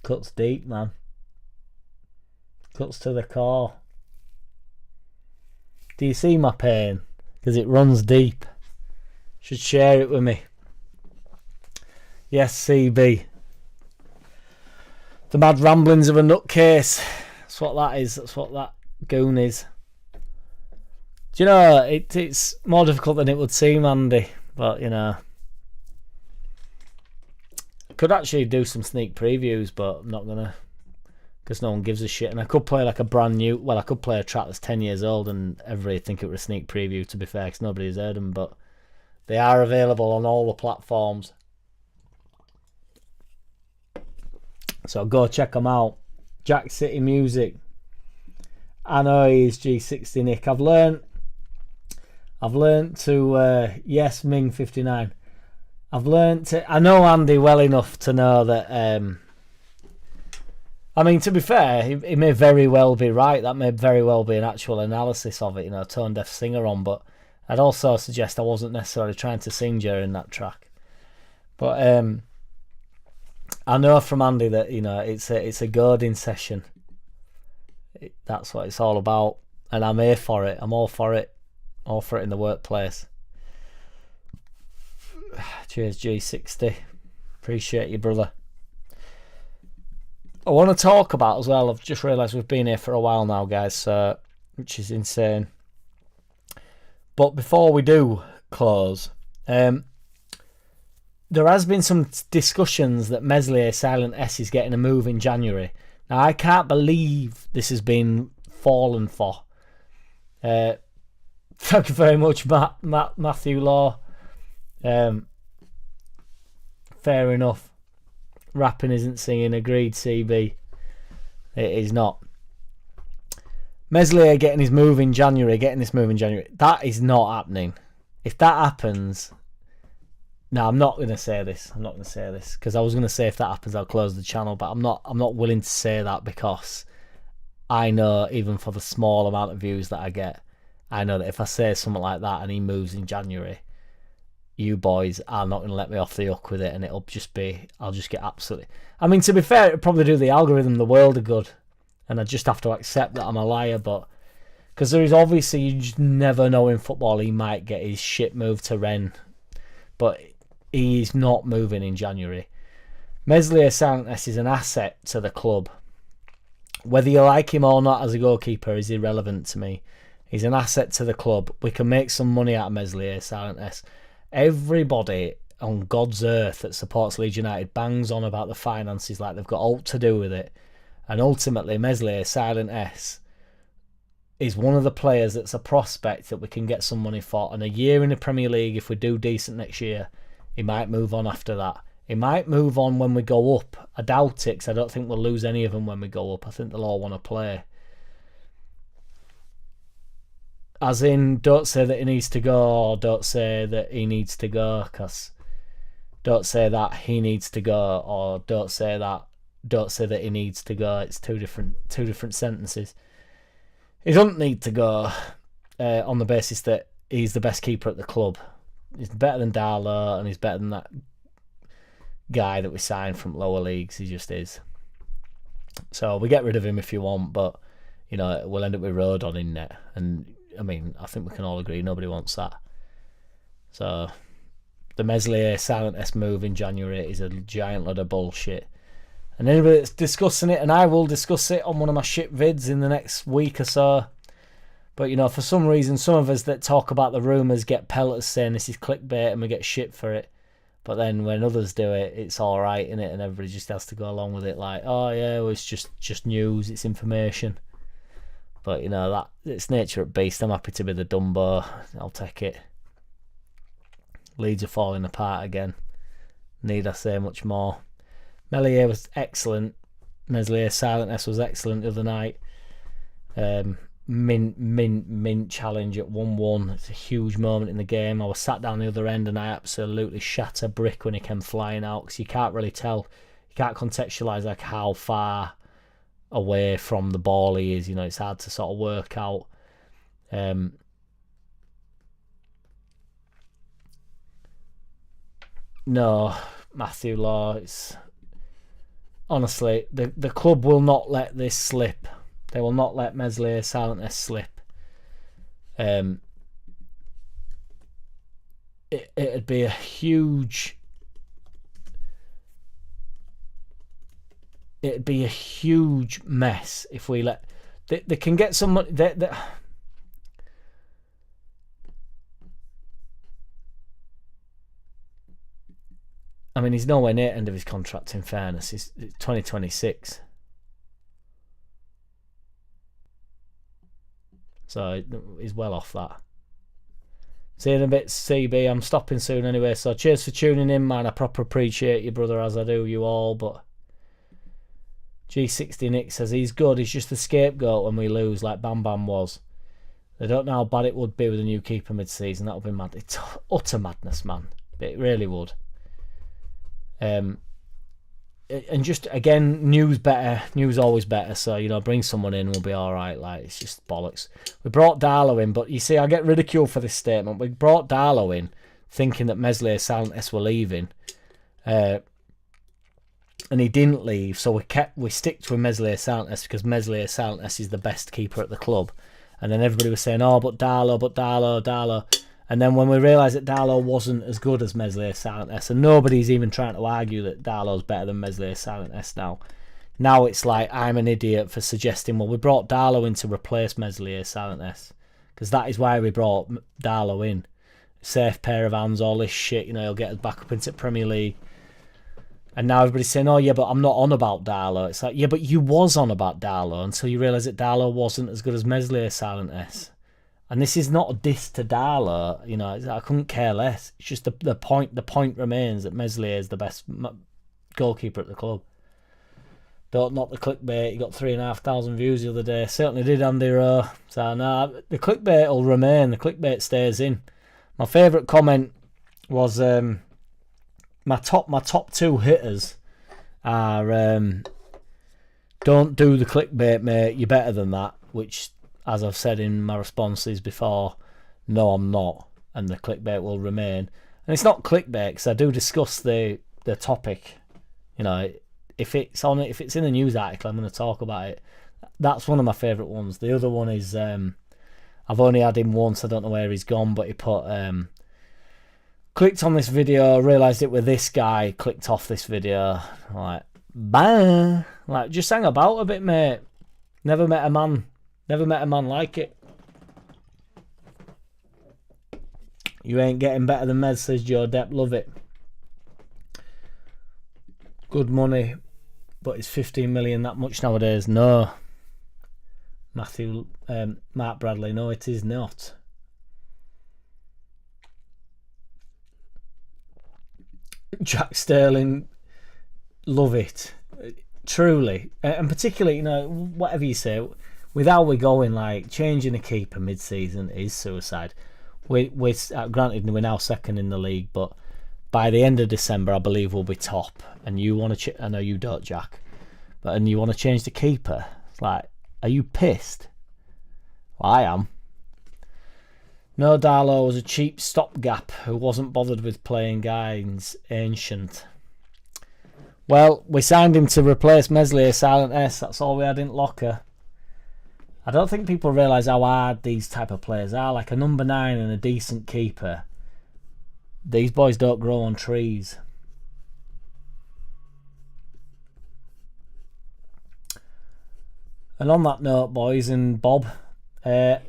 Cuts deep, man. Cuts to the core. Do you see my pain? Because it runs deep. Should share it with me. Yes, CB. The mad ramblings of a nutcase. That's what that is. That's what that goon is. Do you know, it's more difficult than it would seem, Andy. But, you know. Could actually do some sneak previews, but I'm not going to. Because no one gives a shit. And I could play like a brand new. Well, I could play a track that's 10 years old and everybody think it was a sneak preview, to be fair, because nobody's heard them. But they are available on all the platforms. So go check them out. JackCity Music. I know he's G60 Nick. I've learned to yes, Ming59. I've learned to. I know Andy well enough to know that. I mean, to be fair, he may very well be right. That may very well be an actual analysis of it. You know, tone deaf singer on, but I'd also suggest I wasn't necessarily trying to sing during that track. But I know from Andy that, you know, it's a goading session. That's what it's all about, and I'm here for it. I'm all for it. All for it in the workplace. Cheers, G60. Appreciate you, brother. I want to talk about as well, I've just realised we've been here for a while now, guys, so, which is insane. But before we do close, there has been some discussions that Meslier Silent S is getting a move in January. Now, I can't believe this has been fallen for. Thank you very much, Matthew Law. Fair enough. Rapping isn't singing. Agreed, CB. It is not. Meslier getting this move in January. That is not happening. If that happens... No, I'm not going to say this. Because I was going to say if that happens, I'll close the channel. But I'm not willing to say that because I know, even for the small amount of views that I get, I know that if I say something like that and he moves in January, you boys are not going to let me off the hook with it, and I'll just get absolutely... I mean, to be fair, it'd probably do the algorithm the world of good, and I just have to accept that I'm a liar, but... Because there is obviously, you just never know in football, he might get his shit moved to Rennes, but he's not moving in January. Meslier Santos is an asset to the club. Whether you like him or not as a goalkeeper is irrelevant to me. He's an asset to the club. We can make some money out of Meslier Santos. Everybody on God's earth that supports Leeds United bangs on about the finances like they've got all to do with it. And ultimately, Meslier Santos is one of the players that's a prospect that we can get some money for. And a year in the Premier League, if we do decent next year, he might move on after that. He might move on when we go up. I doubt it, because I don't think we'll lose any of them when we go up. I think they'll all want to play. As in, don't say that he needs to go, or don't say that he needs to go, because don't say that he needs to go, or don't say that he needs to go. It's two different sentences. He doesn't need to go on the basis that he's the best keeper at the club. He's better than Darlow, and he's better than that guy that we signed from lower leagues. He just is. So we get rid of him if you want, but we'll end up with Rodon in net, and I mean, I think we can all agree nobody wants that. So the Meslier Santos move in January is a giant load of bullshit. And anybody that's discussing it, and I will discuss it on one of my shit vids in the next week or so. But for some reason, some of us that talk about the rumours get pelters saying this is clickbait and we get shit for it. But then when others do it, it's all right, innit? And everybody just has to go along with it like, oh yeah, well, it's just news, it's information. But that it's nature at beast. I'm happy to be the Dumbo. I'll take it. Leeds are falling apart again. Need I say much more? Meslier was excellent. Meslier Santos was excellent the other night. Mint challenge at 1-1. It's a huge moment in the game. I was sat down the other end and I absolutely shat a brick when he came flying out, because you can't really tell. You can't contextualise like how far away from the ball he is. It's hard to sort of work out. No, Matthew Law, it's honestly the club will not let this slip. They will not let Meslier Santos slip. It'd be a huge mess if we let... They can get some money... I mean, he's nowhere near end of his contract, in fairness. It's 2026. So he's well off that. See you in a bit, CB. I'm stopping soon anyway, so cheers for tuning in, man. I proper appreciate you, brother, as I do you all, but... G60 Nick says he's good, he's just the scapegoat when we lose, like Bam Bam was. They don't know how bad it would be with a new keeper mid-season. That would be mad. It's utter madness, man. It really would. And just, again, news always better, so bring someone in, we'll be alright. Like, it's just bollocks. We brought Darlow in, but you see, I get ridiculed for this statement. We brought Darlow in thinking that Meslier Santos were leaving, and he didn't leave, so we stick with Meslier Santos because Meslier Santos is the best keeper at the club. And then everybody was saying, oh, but Darlow. And then when we realised that Darlow wasn't as good as Meslier Santos, and nobody's even trying to argue that Darlow's better than Meslier Santos now it's like I'm an idiot for suggesting, well, we brought Darlow in to replace Meslier Santos, because that is why we brought Darlow in. Safe pair of hands, all this shit, he'll get us back up into Premier League. And now everybody's saying, oh yeah, but I'm not on about Darlow. It's like, yeah, but you was on about Darlow until you realised that Darlow wasn't as good as Meslier Santos. And this is not a diss to Darlow, you know. I couldn't care less. It's just the point. The point remains that Meslier is the best goalkeeper at the club. Don't knock the clickbait. He got 3,500 views the other day. Certainly did, Andy Rowe. So no, the clickbait will remain. The clickbait stays in. My favourite comment was my top two hitters are don't do the clickbait, mate. You're better than that. Which, as I've said in my responses before, no, I'm not, and the clickbait will remain. And it's not clickbait because I do discuss the topic. You know, if it's in a news article, I'm going to talk about it. That's one of my favourite ones. The other one is I've only had him once. I don't know where he's gone, but he put clicked on this video, realised it was this guy, clicked off this video. Like, bang! Like, just hang about a bit, mate. Never met a man like it. You ain't getting better than Mez, says Joe Depp. Love it. Good money, but it's 15 million that much nowadays? No. Mark Bradley, no, it is not. Jack Sterling, love it. Truly. And particularly, you know, whatever you say, with how we're going, like, changing a keeper mid-season is suicide. We're granted, we're now second in the league, but by the end of December, I believe we'll be top. And you want to, I know you don't, Jack, and you want to change the keeper. It's like, are you pissed? Well, I am. No, Darlow was a cheap stopgap who wasn't bothered with playing guys ancient. Well, we signed him to replace Meslier, Silent S. That's all we had in locker. I don't think people realise how hard these type of players are. Like a number 9 and a decent keeper. These boys don't grow on trees. And on that note, boys and Bob, I'm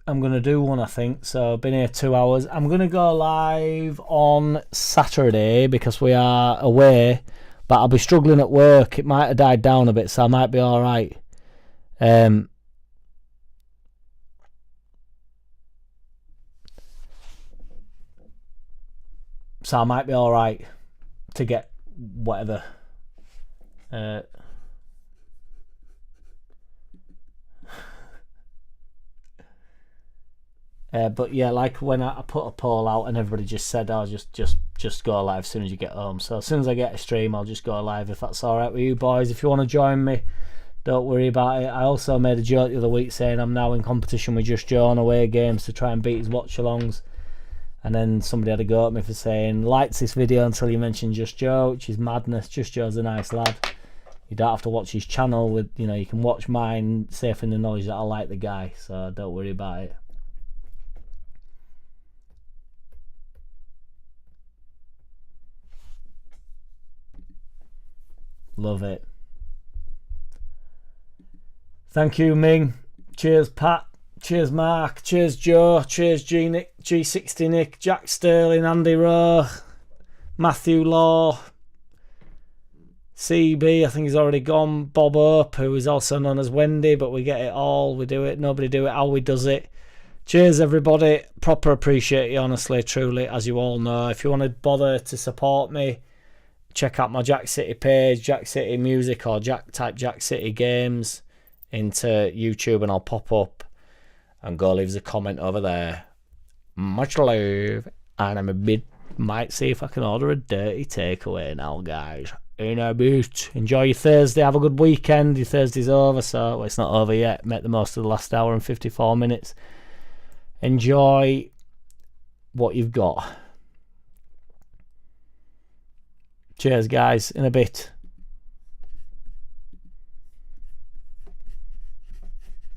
going to do one, I think. So I've been here 2 hours. I'm going to go live on Saturday because we are away. But I'll be struggling at work. It might have died down a bit, so I might be alright. So I might be alright to get whatever. But yeah, like when I put a poll out and everybody just said, "Oh, just go live as soon as you get home." So as soon as I get a stream, I'll just go live if that's alright with you boys. If you want to join me, don't worry about it. I also made a joke the other week saying I'm now in competition with Just Joe on away games to try and beat his watch-alongs. And then somebody had a go at me for saying, likes this video until you mention Just Joe, which is madness. Just Joe's a nice lad. You don't have to watch his channel. With, you know, you can watch mine safe in the knowledge that I like the guy. So don't worry about it. Love it. Thank you, Ming. Cheers, Pat. Cheers, Mark. Cheers, Joe. Cheers, G-Nick, G60 Nick, Jack Sterling, Andy Rowe, Matthew Law, CB, I think he's already gone, Bob Hope, who is also known as Wendy, but we get it all. We do it. Nobody do it how we does it. Cheers, everybody. Proper appreciate you, honestly, truly, as you all know. If you want to bother to support me, check out my JackCity page, JackCity Music, or type JackCity Games into YouTube and I'll pop up, and go leave us a comment over there. Much love, and I'm might see if I can order a dirty takeaway now, guys. In a bit. Enjoy your Thursday, have a good weekend. Your Thursday's over, so well, it's not over yet. Make the most of the last hour and 54 minutes. Enjoy what you've got. Cheers, guys. In a bit.